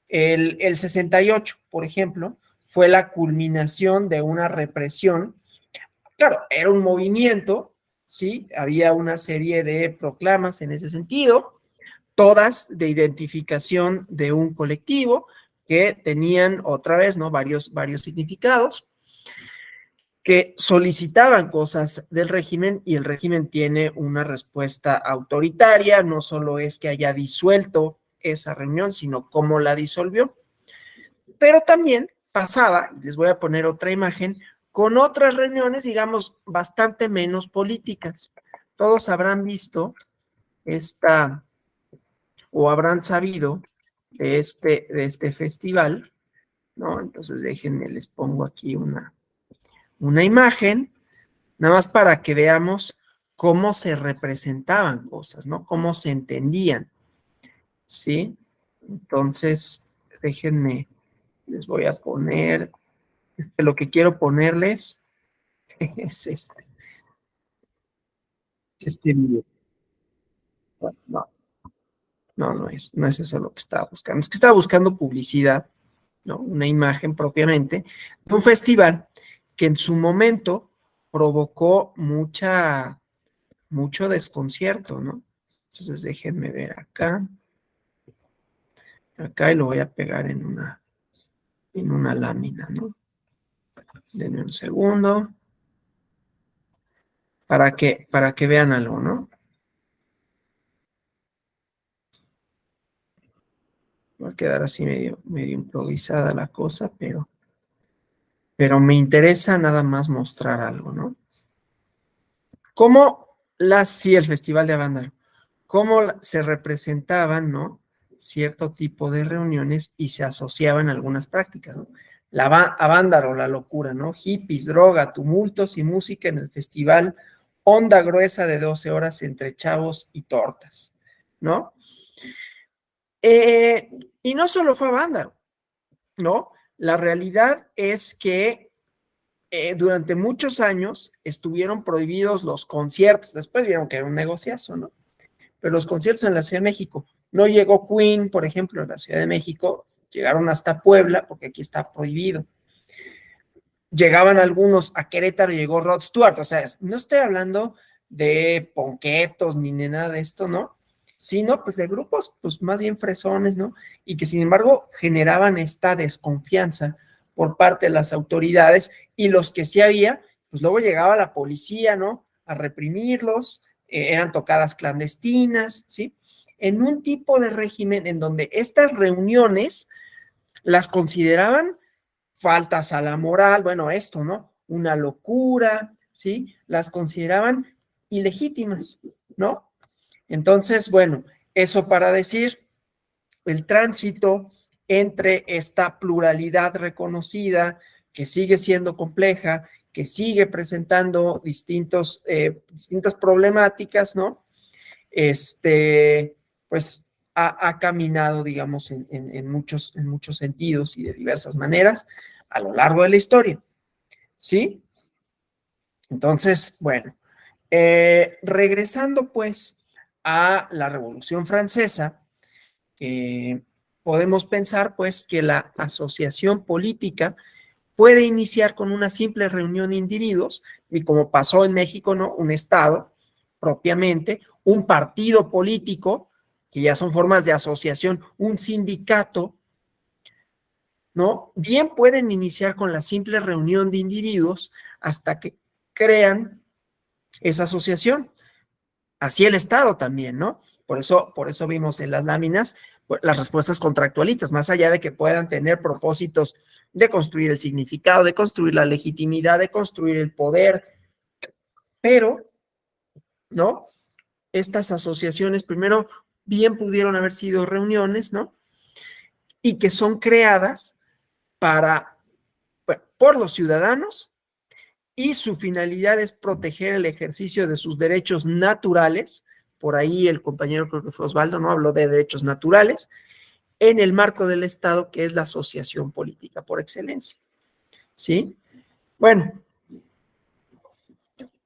El 68, por ejemplo, fue la culminación de una represión. Claro, era un movimiento, ¿sí? Había una serie de proclamas en ese sentido, todas de identificación de un colectivo que tenían otra vez, ¿no? Varios significados, que solicitaban cosas del régimen y el régimen tiene una respuesta autoritaria, no solo es que haya disuelto esa reunión, sino cómo la disolvió. Pero también pasaba, les voy a poner otra imagen, con otras reuniones, digamos, bastante menos políticas. Todos habrán visto esta, o habrán sabido de este festival, ¿no? Entonces déjenme, les pongo aquí una imagen, nada más para que veamos cómo se representaban cosas, ¿no? Cómo se entendían, ¿sí? Entonces, déjenme, les voy a poner, lo que quiero ponerles es este. Este video. Bueno, no es eso lo que estaba buscando. Es que estaba buscando publicidad, ¿no? Una imagen propiamente de un festival que en su momento provocó mucho desconcierto, ¿no? Entonces déjenme ver acá y lo voy a pegar en una lámina, ¿no? Denme un segundo para que vean algo, ¿no? Va a quedar así medio improvisada la cosa, pero me interesa nada más mostrar algo, ¿no? Sí, el Festival de Avándaro, cómo se representaban, ¿no? Cierto tipo de reuniones y se asociaban algunas prácticas, ¿no? Avándaro, la locura, ¿no? Hippies, droga, tumultos y música en el festival, onda gruesa de 12 horas entre chavos y tortas, ¿no? Eh, y no solo fue Avándaro, ¿no? La realidad es que durante muchos años estuvieron prohibidos los conciertos, después vieron que era un negociazo, ¿no? Pero los conciertos en la Ciudad de México, no llegó Queen, por ejemplo, en la Ciudad de México, llegaron hasta Puebla, porque aquí está prohibido. Llegaban algunos, a Querétaro llegó Rod Stewart, o sea, no estoy hablando de ponquetos ni de nada de esto, ¿no? Sino pues de grupos pues más bien fresones, ¿no? Y que sin embargo generaban esta desconfianza por parte de las autoridades y los que sí había, pues luego llegaba la policía, ¿no? A reprimirlos, eran tocadas clandestinas, ¿sí? En un tipo de régimen en donde estas reuniones las consideraban faltas a la moral, bueno, esto, ¿no? Una locura, ¿sí? Las consideraban ilegítimas, ¿no? Entonces, bueno, eso para decir el tránsito entre esta pluralidad reconocida, que sigue siendo compleja, que sigue presentando distintas problemáticas, ¿no? Pues ha caminado, digamos, en muchos sentidos y de diversas maneras a lo largo de la historia, ¿sí? Entonces, bueno, regresando pues a la Revolución Francesa, podemos pensar pues que la asociación política puede iniciar con una simple reunión de individuos y como pasó en México, ¿no? Un estado propiamente, un partido político, que ya son formas de asociación, un sindicato, ¿no? Bien pueden iniciar con la simple reunión de individuos hasta que crean esa asociación. Así el Estado también, ¿no? Por eso vimos en las láminas pues, las respuestas contractualistas, más allá de que puedan tener propósitos de construir el significado, de construir la legitimidad, de construir el poder, pero, ¿no? Estas asociaciones primero bien pudieron haber sido reuniones, ¿no? Y que son creadas por los ciudadanos y su finalidad es proteger el ejercicio de sus derechos naturales. Por ahí el compañero, creo que fue Osvaldo, ¿no? Habló de derechos naturales en el marco del Estado, que es la asociación política por excelencia. ¿Sí? Bueno,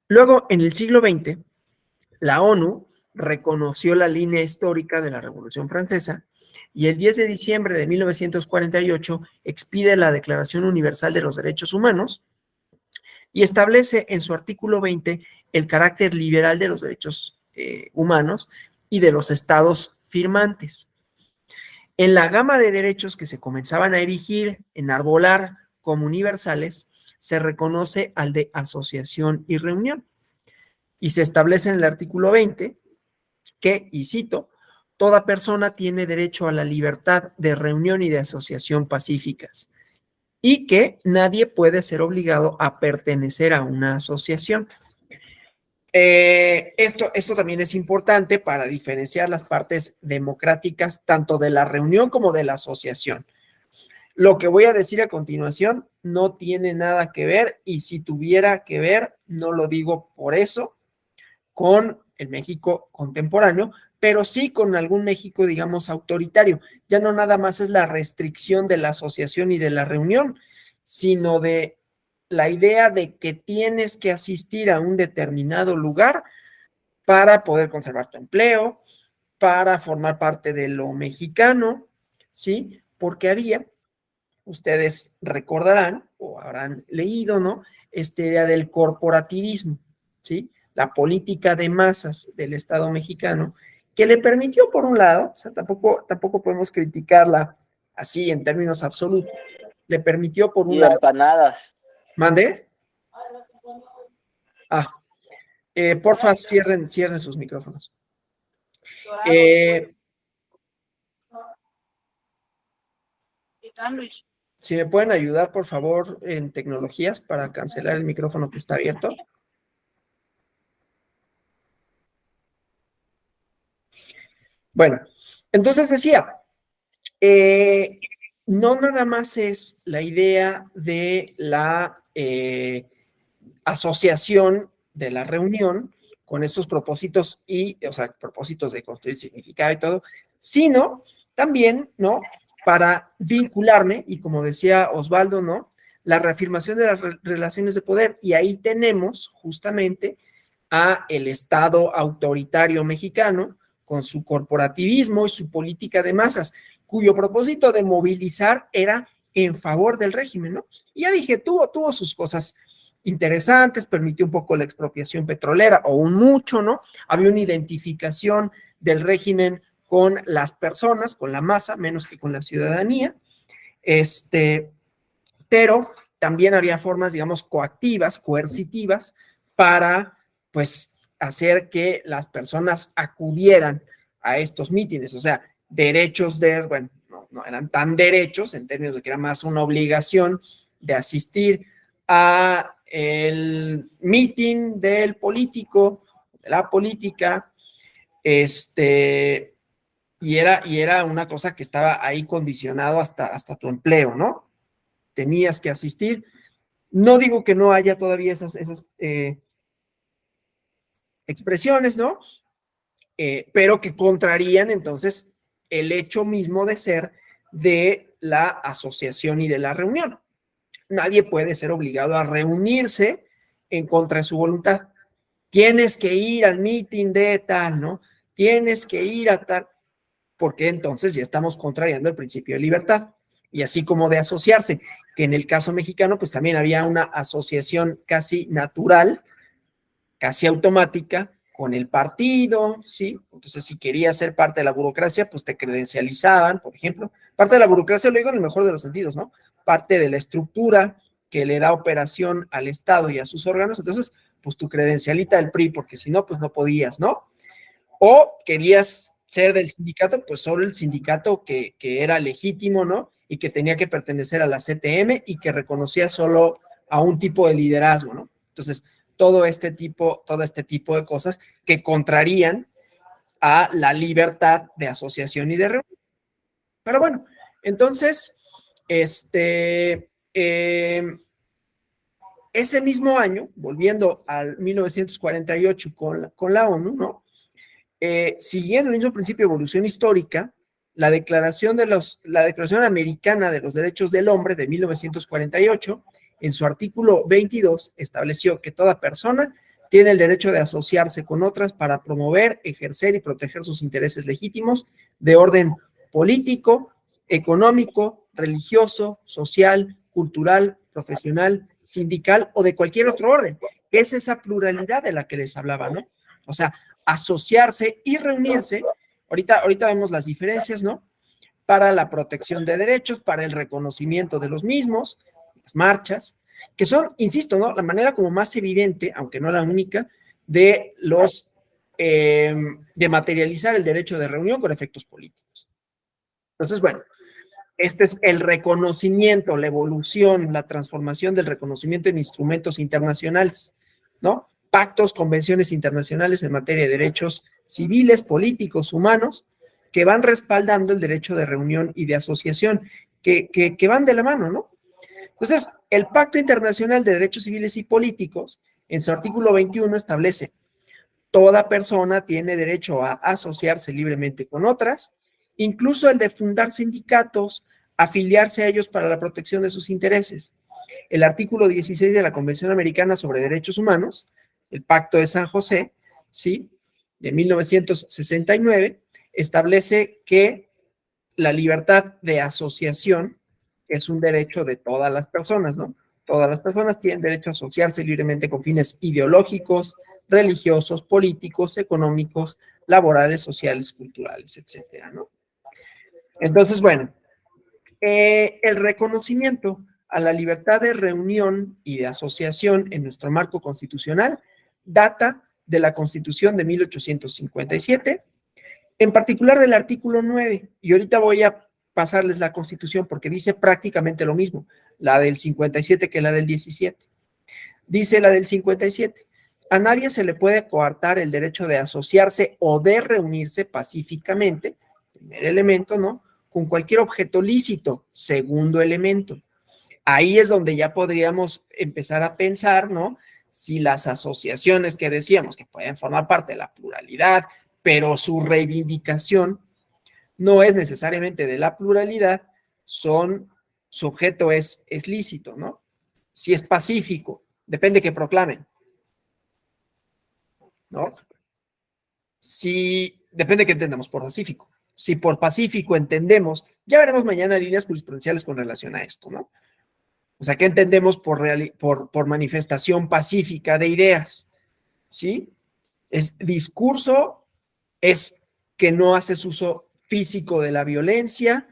luego en el siglo XX, la ONU reconoció la línea histórica de la Revolución Francesa y el 10 de diciembre de 1948 expide la Declaración Universal de los Derechos Humanos y establece en su artículo 20 el carácter liberal de los derechos humanos y de los estados firmantes. En la gama de derechos que se comenzaban a erigir, enarbolar como universales, se reconoce al de asociación y reunión. Y se establece en el artículo 20 que, y cito, toda persona tiene derecho a la libertad de reunión y de asociación pacíficas y que nadie puede ser obligado a pertenecer a una asociación. Esto también es importante para diferenciar las partes democráticas tanto de la reunión como de la asociación. Lo que voy a decir a continuación no tiene nada que ver y si tuviera que ver, no lo digo por eso, con el México contemporáneo, pero sí con algún México, digamos, autoritario. Ya no nada más es la restricción de la asociación y de la reunión, sino de la idea de que tienes que asistir a un determinado lugar para poder conservar tu empleo, para formar parte de lo mexicano, ¿sí? Porque había, ustedes recordarán o habrán leído, ¿no? Esta idea del corporativismo, ¿sí? La política de masas del Estado mexicano, que le permitió, por un lado, o sea, tampoco podemos criticarla así en términos absolutos, le permitió, por un Y lado... empanadas. ¿Mande? Porfa, cierren sus micrófonos. Si me pueden ayudar, por favor, en tecnologías para cancelar el micrófono que está abierto. Bueno, entonces decía, no nada más es la idea de la asociación de la reunión con estos propósitos o sea, propósitos de construir significado y todo, sino también, ¿no? Para vincularme, y como decía Osvaldo, ¿no? La reafirmación de las relaciones de poder, y ahí tenemos justamente a el Estado autoritario mexicano con su corporativismo y su política de masas, cuyo propósito de movilizar era en favor del régimen, ¿no? Y ya dije, tuvo sus cosas interesantes, permitió un poco la expropiación petrolera, o un mucho, ¿no? Había una identificación del régimen con las personas, con la masa, menos que con la ciudadanía, pero también había formas, digamos, coactivas, coercitivas, para, pues, hacer que las personas acudieran a estos mítines, o sea, derechos bueno, no eran tan derechos en términos de que era más una obligación de asistir a el meeting del político, de la política, y era una cosa que estaba ahí condicionado hasta tu empleo, ¿no? Tenías que asistir. No digo que no haya todavía esas expresiones, ¿no? Pero que contrarían entonces el hecho mismo de ser de la asociación y de la reunión. Nadie puede ser obligado a reunirse en contra de su voluntad. Tienes que ir al meeting de tal, ¿no? Tienes que ir a tal, porque entonces ya estamos contrariando el principio de libertad. Y así como de asociarse, que en el caso mexicano, pues también había una asociación casi natural, casi automática, con el partido, ¿sí? Entonces, si querías ser parte de la burocracia, pues te credencializaban, por ejemplo. Parte de la burocracia, lo digo en el mejor de los sentidos, ¿no? Parte de la estructura que le da operación al Estado y a sus órganos, entonces, pues tu credencialita del PRI, porque si no, pues no podías, ¿no? O querías ser del sindicato, pues solo el sindicato que era legítimo, ¿no? Y que tenía que pertenecer a la CTM y que reconocía solo a un tipo de liderazgo, ¿no? Entonces, todo este tipo de cosas que contrarían a la libertad de asociación y de reunión. Pero bueno, entonces, ese mismo año, volviendo al 1948 con la ONU, ¿no? Siguiendo el mismo principio de evolución histórica, la Declaración Americana de los Derechos del Hombre de 1948, en su artículo 22, estableció que toda persona tiene el derecho de asociarse con otras para promover, ejercer y proteger sus intereses legítimos de orden político, económico, religioso, social, cultural, profesional, sindical o de cualquier otro orden. Es esa pluralidad de la que les hablaba, ¿no? O sea, asociarse y reunirse, ahorita vemos las diferencias, ¿no? Para la protección de derechos, para el reconocimiento de los mismos, las marchas, que son, insisto, ¿no? La manera como más evidente, aunque no la única, de materializar el derecho de reunión con efectos políticos. Entonces, bueno, este es el reconocimiento, la evolución, la transformación del reconocimiento en instrumentos internacionales, ¿no? Pactos, convenciones internacionales en materia de derechos civiles, políticos, humanos, que van respaldando el derecho de reunión y de asociación, que van de la mano, ¿no? Entonces, el Pacto Internacional de Derechos Civiles y Políticos, en su artículo 21, establece: toda persona tiene derecho a asociarse libremente con otras, incluso el de fundar sindicatos, afiliarse a ellos para la protección de sus intereses. El artículo 16 de la Convención Americana sobre Derechos Humanos, el Pacto de San José, ¿sí? de 1969 establece que la libertad de asociación es un derecho de todas las personas, ¿no? Todas las personas tienen derecho a asociarse libremente con fines ideológicos, religiosos, políticos, económicos, laborales, sociales, culturales, etcétera, ¿no? Entonces, bueno, el reconocimiento a la libertad de reunión y de asociación en nuestro marco constitucional data de la Constitución de 1857, en particular del artículo 9, y ahorita voy a pasarles la Constitución porque dice prácticamente lo mismo, la del 57 que la del 17. Dice la del 57, a nadie se le puede coartar el derecho de asociarse o de reunirse pacíficamente, primer elemento, ¿no? Con cualquier objeto lícito, segundo elemento. Ahí es donde ya podríamos empezar a pensar, ¿no? Si las asociaciones que decíamos que pueden formar parte de la pluralidad, pero su reivindicación no es necesariamente de la pluralidad, su objeto es lícito, ¿no? Si es pacífico, depende que proclamen, ¿no? Si, depende que entendamos por pacífico. Si por pacífico entendemos, ya veremos mañana líneas jurisprudenciales con relación a esto, ¿no? O sea, ¿qué entendemos por manifestación pacífica de ideas? ¿Sí? Es discurso, es que no haces uso físico de la violencia,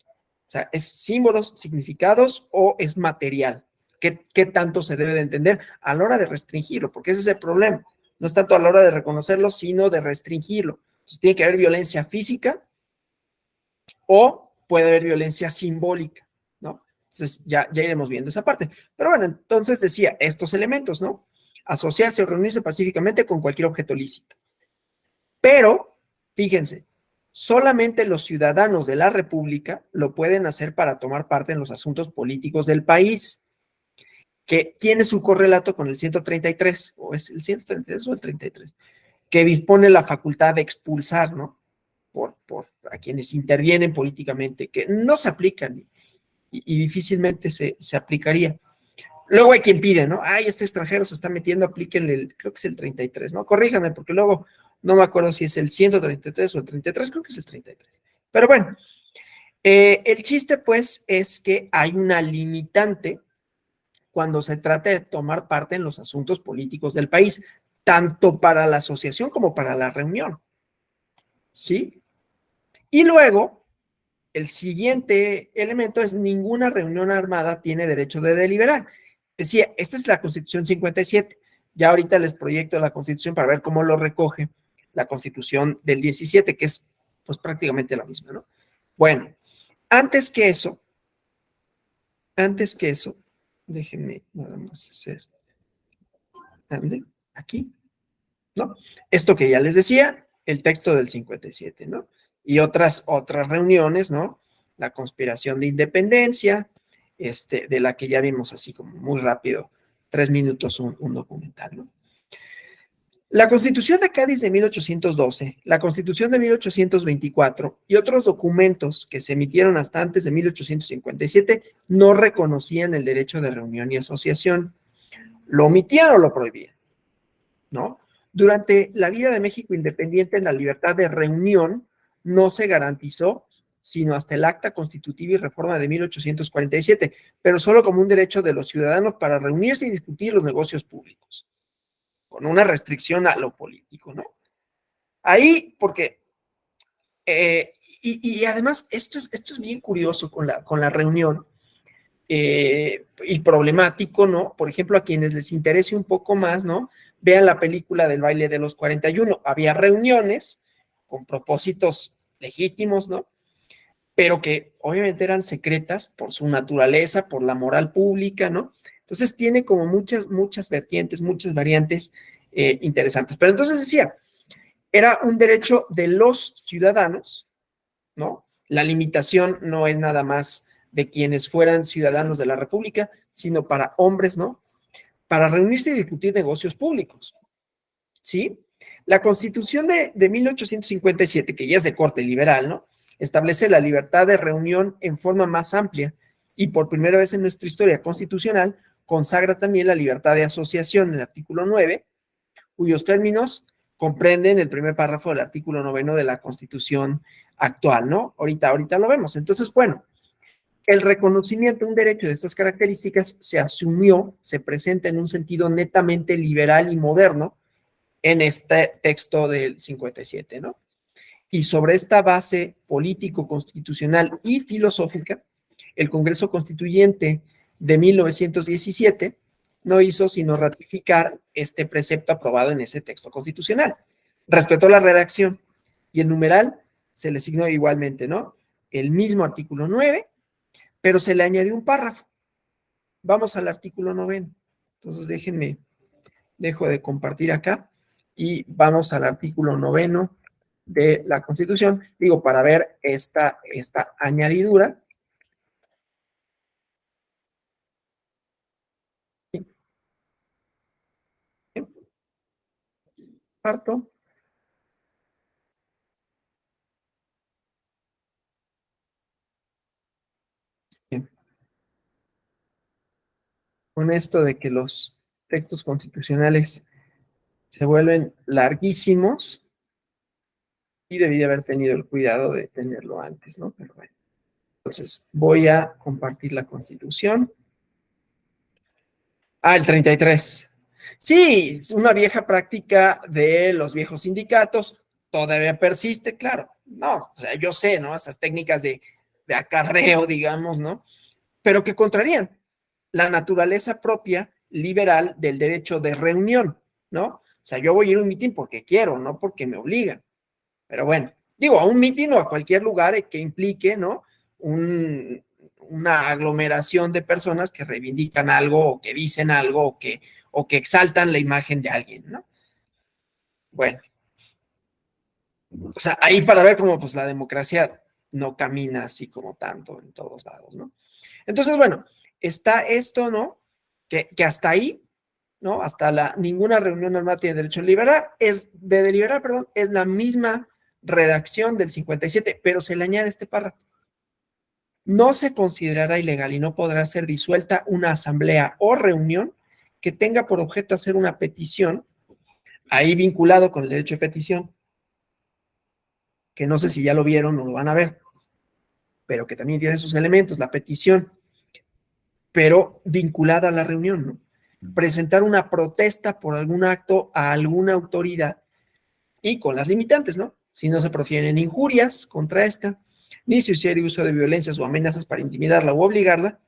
o sea, ¿es símbolos, significados o es material? ¿Qué tanto se debe de entender a la hora de restringirlo? Porque ese es el problema. No es tanto a la hora de reconocerlo, sino de restringirlo. Entonces, tiene que haber violencia física o puede haber violencia simbólica, ¿no? Entonces, ya iremos viendo esa parte. Pero bueno, entonces decía, estos elementos, ¿no? Asociarse o reunirse pacíficamente con cualquier objeto lícito. Pero, fíjense, solamente los ciudadanos de la República lo pueden hacer para tomar parte en los asuntos políticos del país, que tiene su correlato con el 133, o es el 133 o el 33, que dispone la facultad de expulsar, ¿no? Por a quienes intervienen políticamente, que no se aplican y difícilmente se aplicaría. Luego hay quien pide, ¿no? Ay, este extranjero se está metiendo, aplíquenle, creo que es el 33, ¿no? Corríjanme, porque luego no me acuerdo si es el 133 o el 33, creo que es el 33. Pero bueno, el chiste, pues, es que hay una limitante cuando se trata de tomar parte en los asuntos políticos del país, tanto para la asociación como para la reunión. ¿Sí? Y luego, el siguiente elemento es ninguna reunión armada tiene derecho de deliberar. Decía, esta es la Constitución 57. Ya ahorita les proyecto la Constitución para ver cómo lo recoge la Constitución del 17, que es pues prácticamente la misma, ¿no? Bueno, antes que eso, déjenme nada más hacer, aquí, ¿no? Esto que ya les decía, el texto del 57, ¿no? Y otras reuniones, ¿no? La conspiración de independencia, de la que ya vimos así como muy rápido, 3 minutos un documental, ¿no? La Constitución de Cádiz de 1812, la Constitución de 1824 y otros documentos que se emitieron hasta antes de 1857 no reconocían el derecho de reunión y asociación. Lo omitían o lo prohibían, ¿no? Durante la vida de México independiente, la libertad de reunión no se garantizó sino hasta el Acta Constitutiva y Reforma de 1847, pero solo como un derecho de los ciudadanos para reunirse y discutir los negocios públicos, con una restricción a lo político, ¿no? Ahí, porque, y además, esto es bien curioso con la reunión, y problemático, ¿no? Por ejemplo, a quienes les interese un poco más, ¿no? Vean la película del baile de los 41. Había reuniones con propósitos legítimos, ¿no? Pero que obviamente eran secretas por su naturaleza, por la moral pública, ¿no? Entonces tiene como muchas vertientes, muchas variantes interesantes. Pero entonces decía, era un derecho de los ciudadanos, ¿no? La limitación no es nada más de quienes fueran ciudadanos de la República, sino para hombres, ¿no? Para reunirse y discutir negocios públicos, ¿sí? La Constitución de 1857, que ya es de corte liberal, ¿no? Establece la libertad de reunión en forma más amplia y por primera vez en nuestra historia constitucional consagra también la libertad de asociación en el artículo 9, cuyos términos comprenden el primer párrafo del artículo 9 de la Constitución actual, ¿no? Ahorita lo vemos. Entonces, bueno, el reconocimiento de un derecho de estas características se asumió, se presenta en un sentido netamente liberal y moderno en este texto del 57, ¿no? Y sobre esta base político-constitucional y filosófica, el Congreso Constituyente de 1917 no hizo sino ratificar este precepto aprobado en ese texto constitucional. Respetó la redacción y el numeral se le asignó igualmente, ¿no? El mismo artículo 9, pero se le añadió un párrafo. Vamos al artículo 9. Entonces dejo de compartir acá y vamos al artículo 9 de la Constitución, digo, para ver esta añadidura. Parto. Con esto de que los textos constitucionales se vuelven larguísimos y debí de haber tenido el cuidado de tenerlo antes, ¿no? Pero bueno. Entonces, voy a compartir la Constitución. El 33. Sí, es una vieja práctica de los viejos sindicatos, todavía persiste, claro. No, o sea, yo sé, ¿no? Estas técnicas de acarreo, digamos, ¿no? Pero que contrarían la naturaleza propia liberal del derecho de reunión, ¿no? O sea, yo voy a ir a un mitin porque quiero, no porque me obligan. Pero bueno, digo, a un mitin o a cualquier lugar que implique, ¿no? Una aglomeración de personas que reivindican algo o que dicen algo o que exaltan la imagen de alguien, ¿no? Bueno, o sea, ahí para ver cómo pues la democracia no camina así como tanto en todos lados, ¿no? Entonces, bueno, está esto, ¿no? Que hasta ahí, ¿no? Hasta ninguna reunión normal tiene derecho a deliberar, es la misma redacción del 57, pero se le añade este párrafo. No se considerará ilegal y no podrá ser disuelta una asamblea o reunión que tenga por objeto hacer una petición, ahí vinculado con el derecho de petición, que no sé si ya lo vieron o lo van a ver, pero que también tiene sus elementos, la petición, pero vinculada a la reunión, ¿no? Presentar una protesta por algún acto a alguna autoridad y con las limitantes, ¿no? Si no se profieren injurias contra esta, ni se hiciera uso de violencias o amenazas para intimidarla o obligarla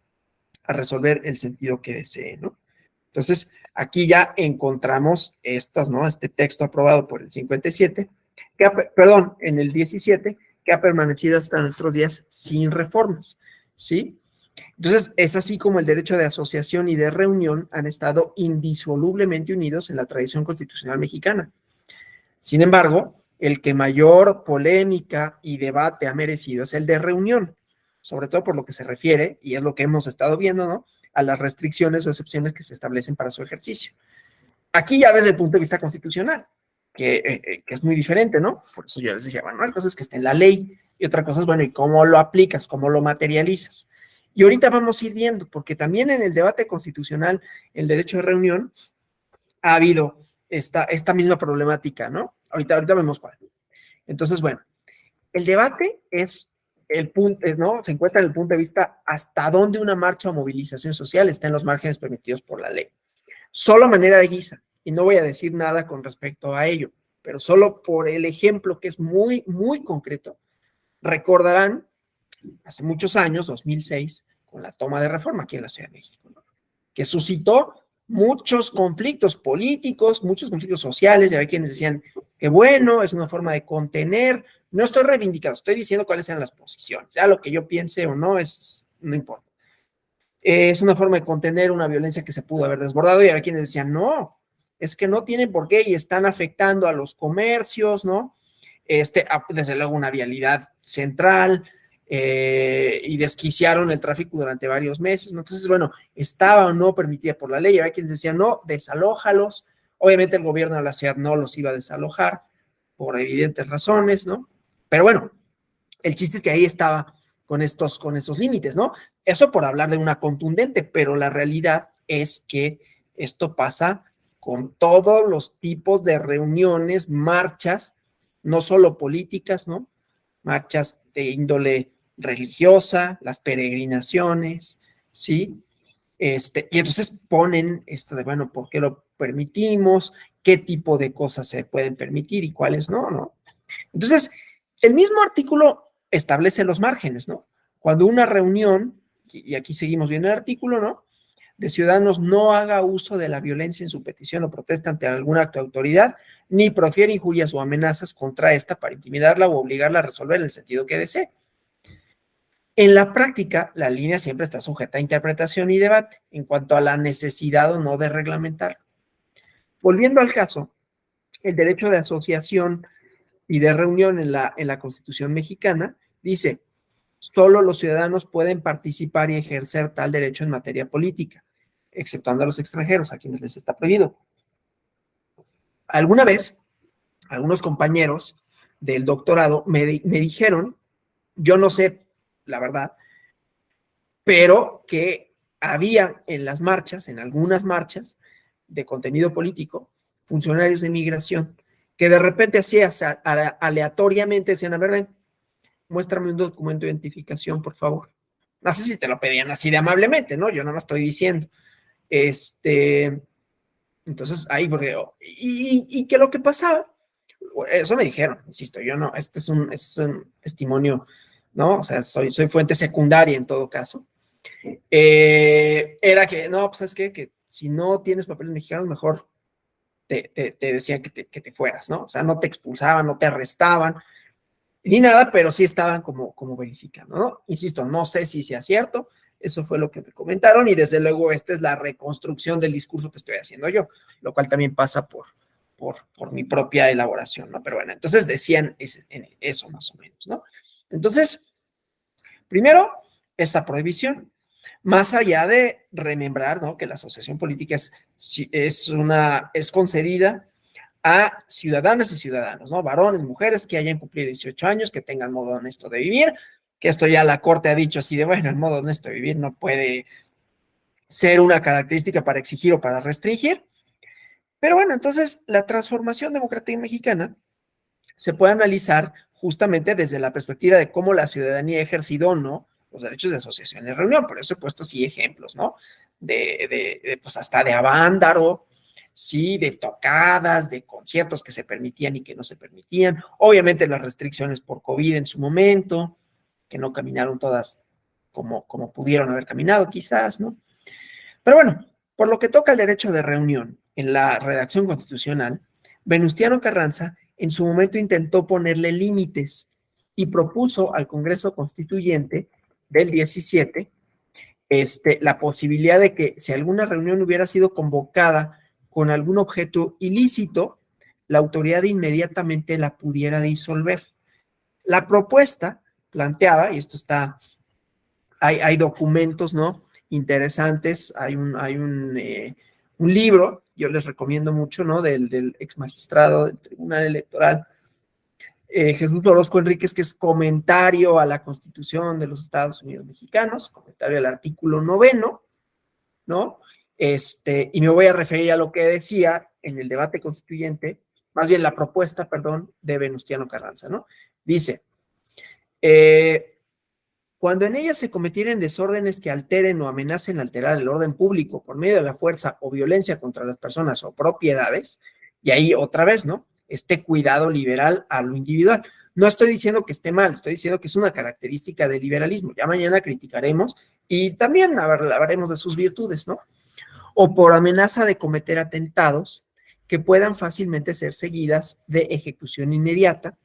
a resolver el sentido que desee, ¿no? Entonces, aquí ya encontramos estas, ¿no? Este texto aprobado por el 57, en el 17, que ha permanecido hasta nuestros días sin reformas, ¿sí? Entonces, es así como el derecho de asociación y de reunión han estado indisolublemente unidos en la tradición constitucional mexicana. Sin embargo, el que mayor polémica y debate ha merecido es el de reunión, sobre todo por lo que se refiere, y es lo que hemos estado viendo, ¿no? A las restricciones o excepciones que se establecen para su ejercicio. Aquí ya desde el punto de vista constitucional, que es muy diferente, ¿no? Por eso yo les decía, bueno, una cosa es que esté en la ley y otra cosa es, bueno, ¿y cómo lo aplicas? ¿Cómo lo materializas? Y ahorita vamos a ir viendo, porque también en el debate constitucional, el derecho de reunión, ha habido esta misma problemática, ¿no? Ahorita vemos cuál. Entonces, bueno, el debate es el punto, ¿no? Se encuentra en el punto de vista hasta dónde una marcha o movilización social está en los márgenes permitidos por la ley. Solo manera de guisa, y no voy a decir nada con respecto a ello, pero solo por el ejemplo que es muy, muy concreto, recordarán hace muchos años, 2006, con la toma de Reforma aquí en la Ciudad de México, ¿no? Que suscitó muchos conflictos políticos, muchos conflictos sociales, y había quienes decían que bueno, es una forma de contener, no estoy reivindicando, estoy diciendo cuáles eran las posiciones, ya lo que yo piense o no, no importa. Es una forma de contener una violencia que se pudo haber desbordado, y había quienes decían, no, es que no tienen por qué y están afectando a los comercios, ¿no? Desde luego una vialidad central, y desquiciaron el tráfico durante varios meses, ¿no? Entonces, bueno, estaba o no permitida por la ley, había quienes decían, no, desalójalos, obviamente el gobierno de la ciudad no los iba a desalojar, por evidentes razones, ¿no? Pero bueno, el chiste es que ahí estaba con esos límites, ¿no? Eso por hablar de una contundente, pero la realidad es que esto pasa con todos los tipos de reuniones, marchas, no solo políticas, ¿no? Marchas de índole religiosa, las peregrinaciones, ¿sí? Y entonces ponen esto de, bueno, ¿por qué lo permitimos? ¿Qué tipo de cosas se pueden permitir y cuáles no, ¿no? Entonces, el mismo artículo establece los márgenes, ¿no? Cuando una reunión, y aquí seguimos viendo el artículo, ¿no?, de ciudadanos no haga uso de la violencia en su petición o protesta ante algún acto de autoridad, ni profiere injurias o amenazas contra esta para intimidarla o obligarla a resolver en el sentido que desee. En la práctica, la línea siempre está sujeta a interpretación y debate en cuanto a la necesidad o no de reglamentarlo. Volviendo al caso, el derecho de asociación y de reunión en la Constitución mexicana dice: solo los ciudadanos pueden participar y ejercer tal derecho en materia política, exceptuando a los extranjeros, a quienes les está prohibido. Alguna vez, algunos compañeros del doctorado me dijeron, yo no sé la verdad, pero que había en las marchas, en algunas marchas de contenido político, funcionarios de migración que de repente aleatoriamente decían: a ver, ven, muéstrame un documento de identificación, por favor. No sé si te lo pedían así de amablemente, ¿no? Yo nada más estoy diciendo. Entonces, ahí, porque, y que lo que pasaba, eso me dijeron, insisto, yo no, este es un testimonio, ¿no? O sea, soy fuente secundaria en todo caso. Era que, no, pues, ¿sabes qué? Que si no tienes papeles mexicanos, mejor te decían que te fueras, ¿no? O sea, no te expulsaban, no te arrestaban, ni nada, pero sí estaban como verificando, ¿no? Insisto, no sé si sea cierto, eso fue lo que me comentaron, y desde luego esta es la reconstrucción del discurso que estoy haciendo yo, lo cual también pasa por mi propia elaboración, ¿no? Pero bueno, entonces decían eso más o menos, ¿no? Entonces, primero, esa prohibición, más allá de remembrar, ¿no?, que la asociación política es concedida a ciudadanas y ciudadanos, ¿no? Varones, mujeres que hayan cumplido 18 años, que tengan modo honesto de vivir, que esto ya la Corte ha dicho así de, bueno, el modo honesto de vivir no puede ser una característica para exigir o para restringir. Pero bueno, entonces la transformación democrática mexicana se puede analizar justamente desde la perspectiva de cómo la ciudadanía ha ejercido o no los derechos de asociación y reunión. Por eso he puesto así ejemplos, ¿no? Pues hasta de avándaro, sí, de tocadas, de conciertos que se permitían y que no se permitían. Obviamente las restricciones por COVID en su momento, que no caminaron todas como pudieron haber caminado quizás, ¿no? Pero bueno, por lo que toca al derecho de reunión, en la redacción constitucional, Venustiano Carranza en su momento intentó ponerle límites y propuso al Congreso Constituyente del 17 la posibilidad de que si alguna reunión hubiera sido convocada con algún objeto ilícito, la autoridad inmediatamente la pudiera disolver. La propuesta planteaba, y esto está, hay documentos, ¿no?, interesantes, hay un libro, yo les recomiendo mucho, ¿no?, del ex magistrado del Tribunal Electoral, Jesús Orozco Enríquez, que es comentario a la Constitución de los Estados Unidos Mexicanos, comentario al artículo 9, ¿no? Y me voy a referir a lo que decía en el debate constituyente, más bien la propuesta, perdón, de Venustiano Carranza, ¿no? Dice, cuando en ella se cometieren desórdenes que alteren o amenacen alterar el orden público por medio de la fuerza o violencia contra las personas o propiedades, y ahí otra vez, ¿no?, este cuidado liberal a lo individual. No estoy diciendo que esté mal, estoy diciendo que es una característica del liberalismo. Ya mañana criticaremos y también hablaremos de sus virtudes, ¿no? O por amenaza de cometer atentados que puedan fácilmente ser seguidas de ejecución inmediata,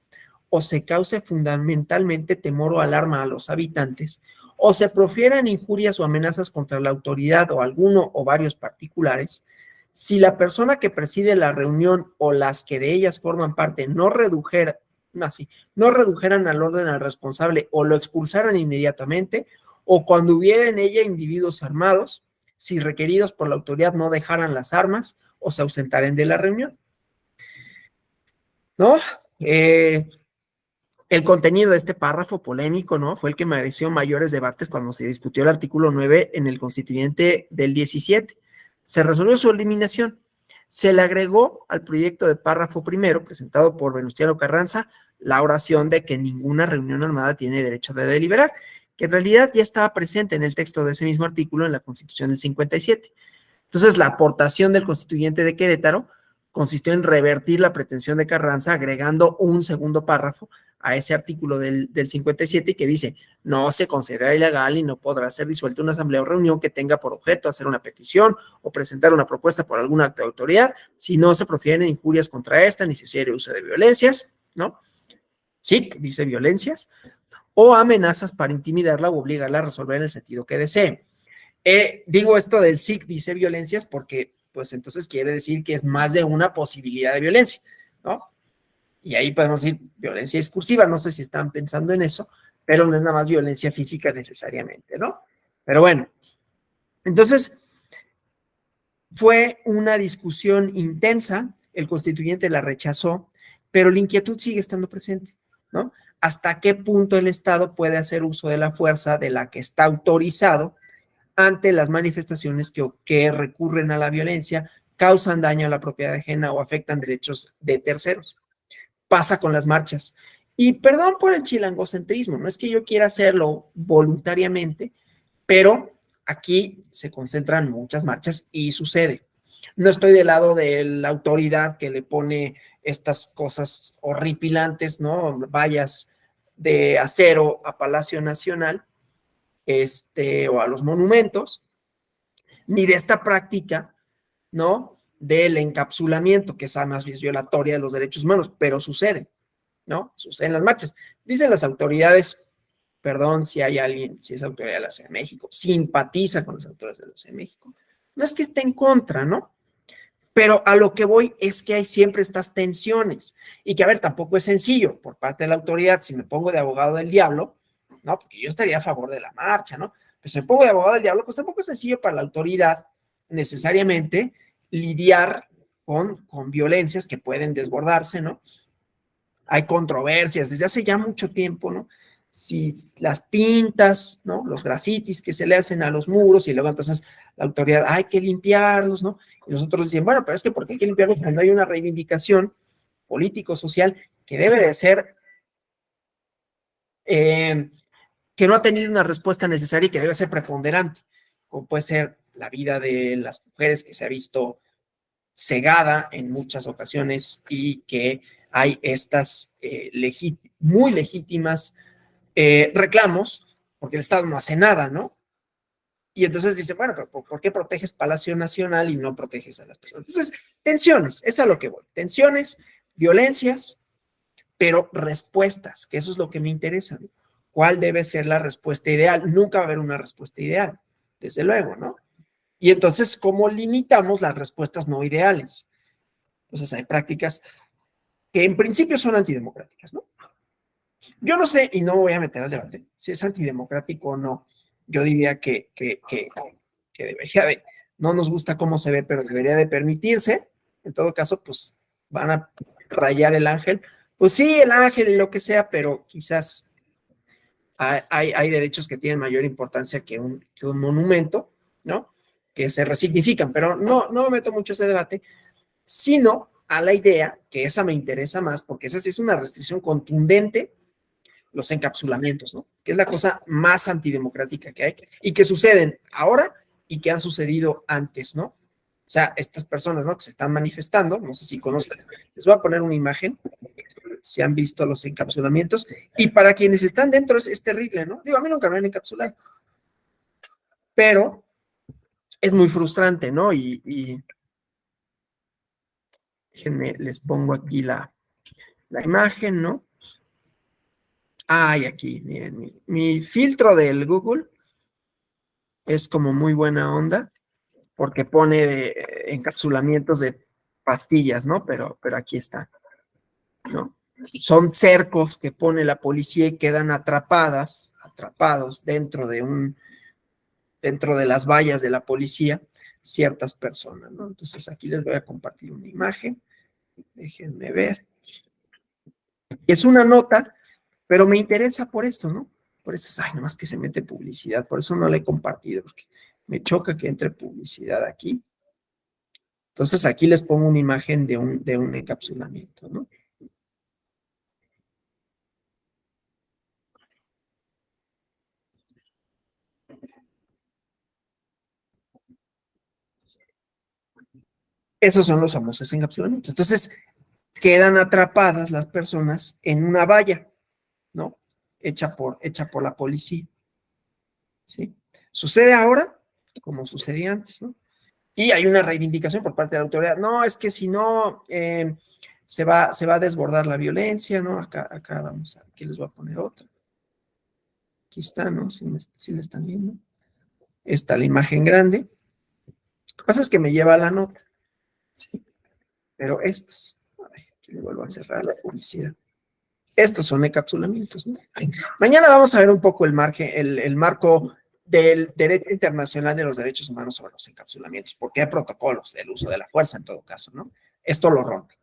o se cause fundamentalmente temor o alarma a los habitantes, o se profieran injurias o amenazas contra la autoridad o alguno o varios particulares, si la persona que preside la reunión o las que de ellas forman parte no redujeran al orden al responsable o lo expulsaran inmediatamente, o cuando hubiera en ella individuos armados, si requeridos por la autoridad no dejaran las armas o se ausentaran de la reunión, ¿no? El contenido de este párrafo polémico, ¿no?, fue el que mereció mayores debates cuando se discutió el artículo 9 en el constituyente del 17. Se resolvió su eliminación. se le agregó al proyecto de párrafo primero, presentado por Venustiano Carranza, la oración de que ninguna reunión armada tiene derecho de deliberar, que en realidad ya estaba presente en el texto de ese mismo artículo en la Constitución del 57. Entonces, la aportación del constituyente de Querétaro consistió en revertir la pretensión de Carranza agregando un segundo párrafo a ese artículo del 57 que dice, no se considerará ilegal y no podrá ser disuelta una asamblea o reunión que tenga por objeto hacer una petición o presentar una propuesta por algún acto de autoridad, si no se profieren injurias contra esta, ni se hiciere uso de violencias, ¿no? Sí, dice violencias, o amenazas para intimidarla o obligarla a resolver en el sentido que desee. Digo esto del SIC dice violencias porque, pues entonces quiere decir que es más de una posibilidad de violencia, ¿no? Y ahí podemos decir violencia discursiva, no sé si están pensando en eso, pero no es nada más violencia física necesariamente, ¿no? Pero bueno, entonces fue una discusión intensa, el constituyente la rechazó, pero la inquietud sigue estando presente, ¿no? ¿Hasta qué punto el Estado puede hacer uso de la fuerza de la que está autorizado ante las manifestaciones que recurren a la violencia, causan daño a la propiedad ajena o afectan derechos de terceros? Pasa con las marchas. Y perdón por el chilangocentrismo, no es que yo quiera hacerlo voluntariamente, pero aquí se concentran muchas marchas y sucede. No estoy del lado de la autoridad que le pone estas cosas horripilantes, ¿no? Vallas de acero a Palacio Nacional, o a los monumentos, ni de esta práctica, ¿no? Del encapsulamiento, que es además violatoria de los derechos humanos, pero sucede, ¿no? Sucede en las marchas. Dicen las autoridades, perdón si hay alguien, si es autoridad de la Ciudad de México, simpatiza con las autoridades de la Ciudad de México. No es que esté en contra, ¿no? Pero a lo que voy es que hay siempre estas tensiones y que, a ver, tampoco es sencillo por parte de la autoridad, si me pongo de abogado del diablo, ¿no? Porque yo estaría a favor de la marcha, ¿no? Pero si me pongo de abogado del diablo, pues tampoco es sencillo para la autoridad necesariamente lidiar con violencias que pueden desbordarse, ¿no? Hay controversias desde hace ya mucho tiempo, ¿no? Si las pintas, ¿no? Los grafitis que se le hacen a los muros y luego entonces la autoridad, hay que limpiarlos, ¿no? Y los otros dicen, bueno, pero es que ¿por qué hay que limpiarlos cuando hay una reivindicación político-social que debe de ser, que no ha tenido una respuesta necesaria y que debe ser preponderante, como puede ser la vida de las mujeres que se ha visto cegada en muchas ocasiones y que hay estas muy legítimas reclamos, porque el Estado no hace nada, ¿no? Y entonces dice, bueno, pero ¿por qué proteges Palacio Nacional y no proteges a las personas? Entonces, tensiones, es a lo que voy. Tensiones, violencias, pero respuestas, que eso es lo que me interesa, ¿no? ¿Cuál debe ser la respuesta ideal? Nunca va a haber una respuesta ideal, desde luego, ¿no? Y entonces, ¿cómo limitamos las respuestas no ideales? Entonces, hay prácticas que en principio son antidemocráticas, ¿no? Yo no sé, y no me voy a meter al debate, si es antidemocrático o no. Yo diría que debería de, no nos gusta cómo se ve, pero debería de permitirse. En todo caso, pues van a rayar el ángel. Pues sí, el ángel y lo que sea, pero quizás hay derechos que tienen mayor importancia que un monumento, ¿no? Que se resignifican, pero no me meto mucho a ese debate, sino a la idea, que esa me interesa más, porque esa sí es una restricción contundente, los encapsulamientos, ¿no? Que es la cosa más antidemocrática que hay y que suceden ahora y que han sucedido antes, ¿no? O sea, estas personas, ¿no? Que se están manifestando, no sé si conocen, les voy a poner una imagen, si han visto los encapsulamientos, y para quienes están dentro es terrible, ¿no? Digo, a mí nunca me han encapsulado, pero es muy frustrante, ¿no? Y déjenme, les pongo aquí la imagen, ¿no? Aquí, miren, mi filtro del Google es como muy buena onda, porque pone encapsulamientos de pastillas, ¿no? Pero aquí está, ¿no? Son cercos que pone la policía y quedan atrapados dentro de las vallas de la policía, ciertas personas, ¿no? Entonces aquí les voy a compartir una imagen, déjenme ver. Es una nota, pero me interesa por esto, ¿no? Por eso, nomás que se mete publicidad, por eso no la he compartido, porque me choca que entre publicidad aquí. Entonces, aquí les pongo una imagen de un encapsulamiento, ¿no? Esos son los famosos encapsulamientos. Entonces, quedan atrapadas las personas en una valla, ¿no? Hecha por la policía, ¿sí? Sucede ahora como sucedía antes, ¿no? Y hay una reivindicación por parte de la autoridad. No, es que si no, se va a desbordar la violencia, ¿no? Acá vamos a, aquí les voy a poner otra. Aquí está, ¿no? Si la están viendo. Está la imagen grande. Lo que pasa es que me lleva a la nota, ¿sí? Pero estos, aquí le vuelvo a cerrar la publicidad. Estos son encapsulamientos, ¿no? Mañana vamos a ver un poco el marco del derecho internacional de los derechos humanos sobre los encapsulamientos, porque hay protocolos del uso de la fuerza en todo caso, ¿no? Esto lo rompe,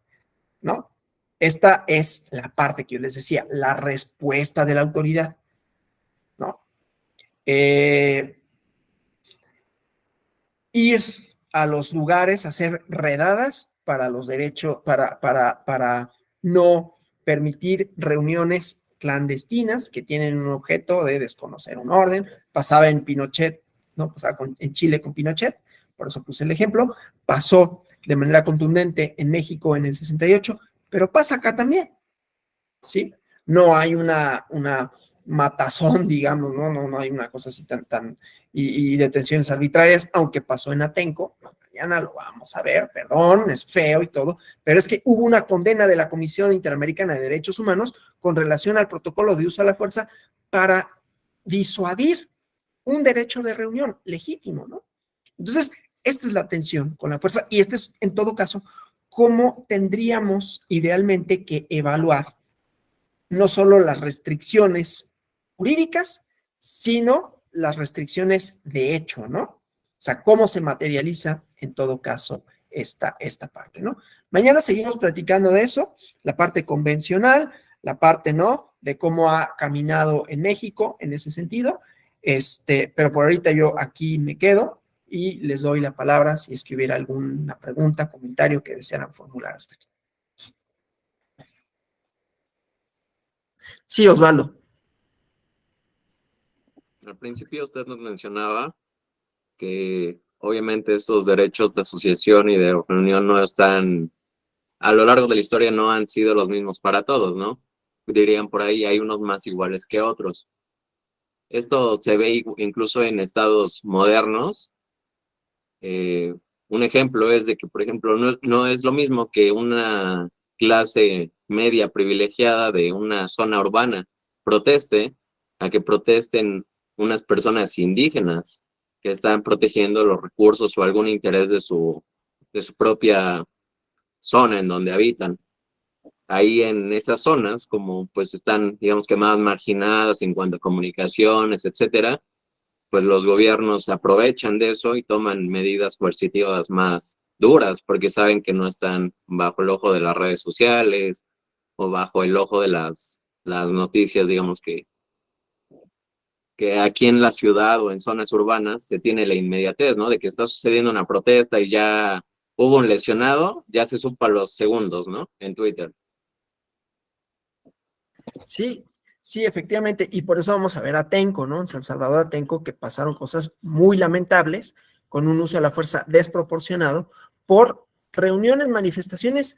¿no? Esta es la parte que yo les decía, la respuesta de la autoridad, ¿no? Ir a los lugares, hacer redadas para los derechos, para no permitir reuniones clandestinas que tienen un objeto de desconocer un orden. Pasaba en Pinochet, ¿no? Pasaba en Chile con Pinochet, por eso puse el ejemplo. Pasó de manera contundente en México en el 68, pero pasa acá también, ¿sí? No hay una matazón, digamos, no hay una cosa así y detenciones arbitrarias, aunque pasó en Atenco. Mañana lo vamos a ver, perdón, es feo y todo, pero es que hubo una condena de la Comisión Interamericana de Derechos Humanos con relación al protocolo de uso de la fuerza para disuadir un derecho de reunión legítimo, ¿no? Entonces, esta es la tensión con la fuerza y este es, en todo caso, cómo tendríamos idealmente que evaluar no solo las restricciones jurídicas, sino las restricciones de hecho, ¿no? O sea, cómo se materializa en todo caso esta parte, ¿no? Mañana seguimos platicando de eso, la parte convencional, la parte, ¿no? De cómo ha caminado en México en ese sentido, pero por ahorita yo aquí me quedo y les doy la palabra si es que hubiera alguna pregunta, comentario que desearan formular hasta aquí. Sí, Osvaldo. Al principio usted nos mencionaba que obviamente estos derechos de asociación y de reunión no están, a lo largo de la historia no han sido los mismos para todos, ¿no? Dirían por ahí, hay unos más iguales que otros. Esto se ve incluso en estados modernos. Un ejemplo es de que, por ejemplo, no es lo mismo que una clase media privilegiada de una zona urbana proteste a que protesten unas personas indígenas que están protegiendo los recursos o algún interés de su propia zona en donde habitan. Ahí en esas zonas, como pues están, digamos que más marginadas en cuanto a comunicaciones, etcétera, pues los gobiernos aprovechan de eso y toman medidas coercitivas más duras porque saben que no están bajo el ojo de las redes sociales o bajo el ojo de las noticias, digamos que aquí en la ciudad o en zonas urbanas se tiene la inmediatez, ¿no? De que está sucediendo una protesta y ya hubo un lesionado, ya se supo a los segundos, ¿no? En Twitter. Sí, sí, efectivamente, y por eso vamos a ver a Atenco, ¿no? En San Salvador Atenco, que pasaron cosas muy lamentables con un uso de la fuerza desproporcionado por reuniones, manifestaciones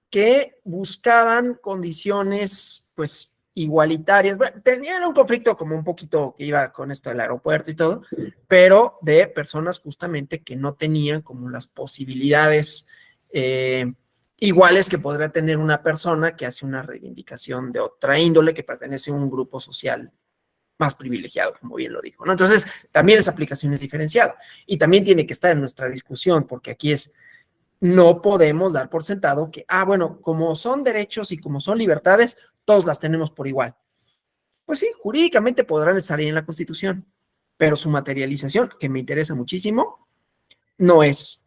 que buscaban condiciones, pues, igualitarias. Bueno, tenían un conflicto como un poquito que iba con esto del aeropuerto y todo, pero de personas justamente que no tenían como las posibilidades iguales que podría tener una persona que hace una reivindicación de otra índole, que pertenece a un grupo social más privilegiado, como bien lo dijo, ¿no? Entonces, también esa aplicación es diferenciada y también tiene que estar en nuestra discusión, porque aquí no podemos dar por sentado que, bueno, como son derechos y como son libertades, todos las tenemos por igual. Pues sí, jurídicamente podrán estar ahí en la Constitución, pero su materialización, que me interesa muchísimo, no es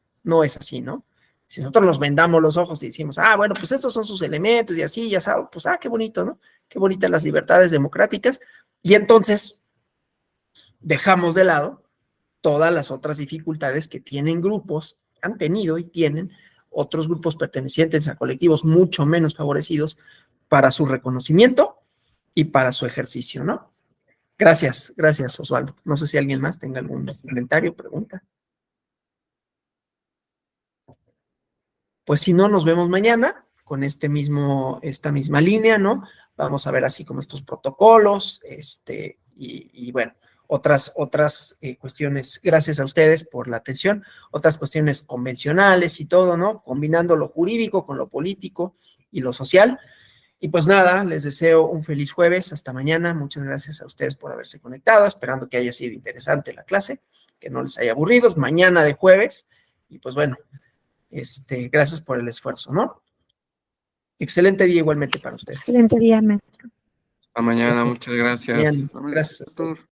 así, ¿no? Si nosotros nos vendamos los ojos y decimos, bueno, pues estos son sus elementos y así, ya sabes, pues qué bonito, ¿no? Qué bonitas las libertades democráticas, y entonces dejamos de lado todas las otras dificultades que tienen grupos han tenido y tienen otros grupos pertenecientes a colectivos mucho menos favorecidos para su reconocimiento y para su ejercicio, ¿no? Gracias, gracias, Osvaldo. No sé si alguien más tenga algún comentario, pregunta. Pues si no, nos vemos mañana con esta misma línea, ¿no? Vamos a ver así como estos protocolos, y bueno, otras cuestiones, gracias a ustedes por la atención, otras cuestiones convencionales y todo, ¿no? Combinando lo jurídico con lo político y lo social. Y pues nada, les deseo un feliz jueves, hasta mañana. Muchas gracias a ustedes por haberse conectado, esperando que haya sido interesante la clase, que no les haya aburrido. Es mañana de jueves, y pues bueno, gracias por el esfuerzo, ¿no? Excelente día igualmente para ustedes. Excelente día, maestro. Hasta mañana, Gracias. muchas gracias. Bien, gracias a ustedes.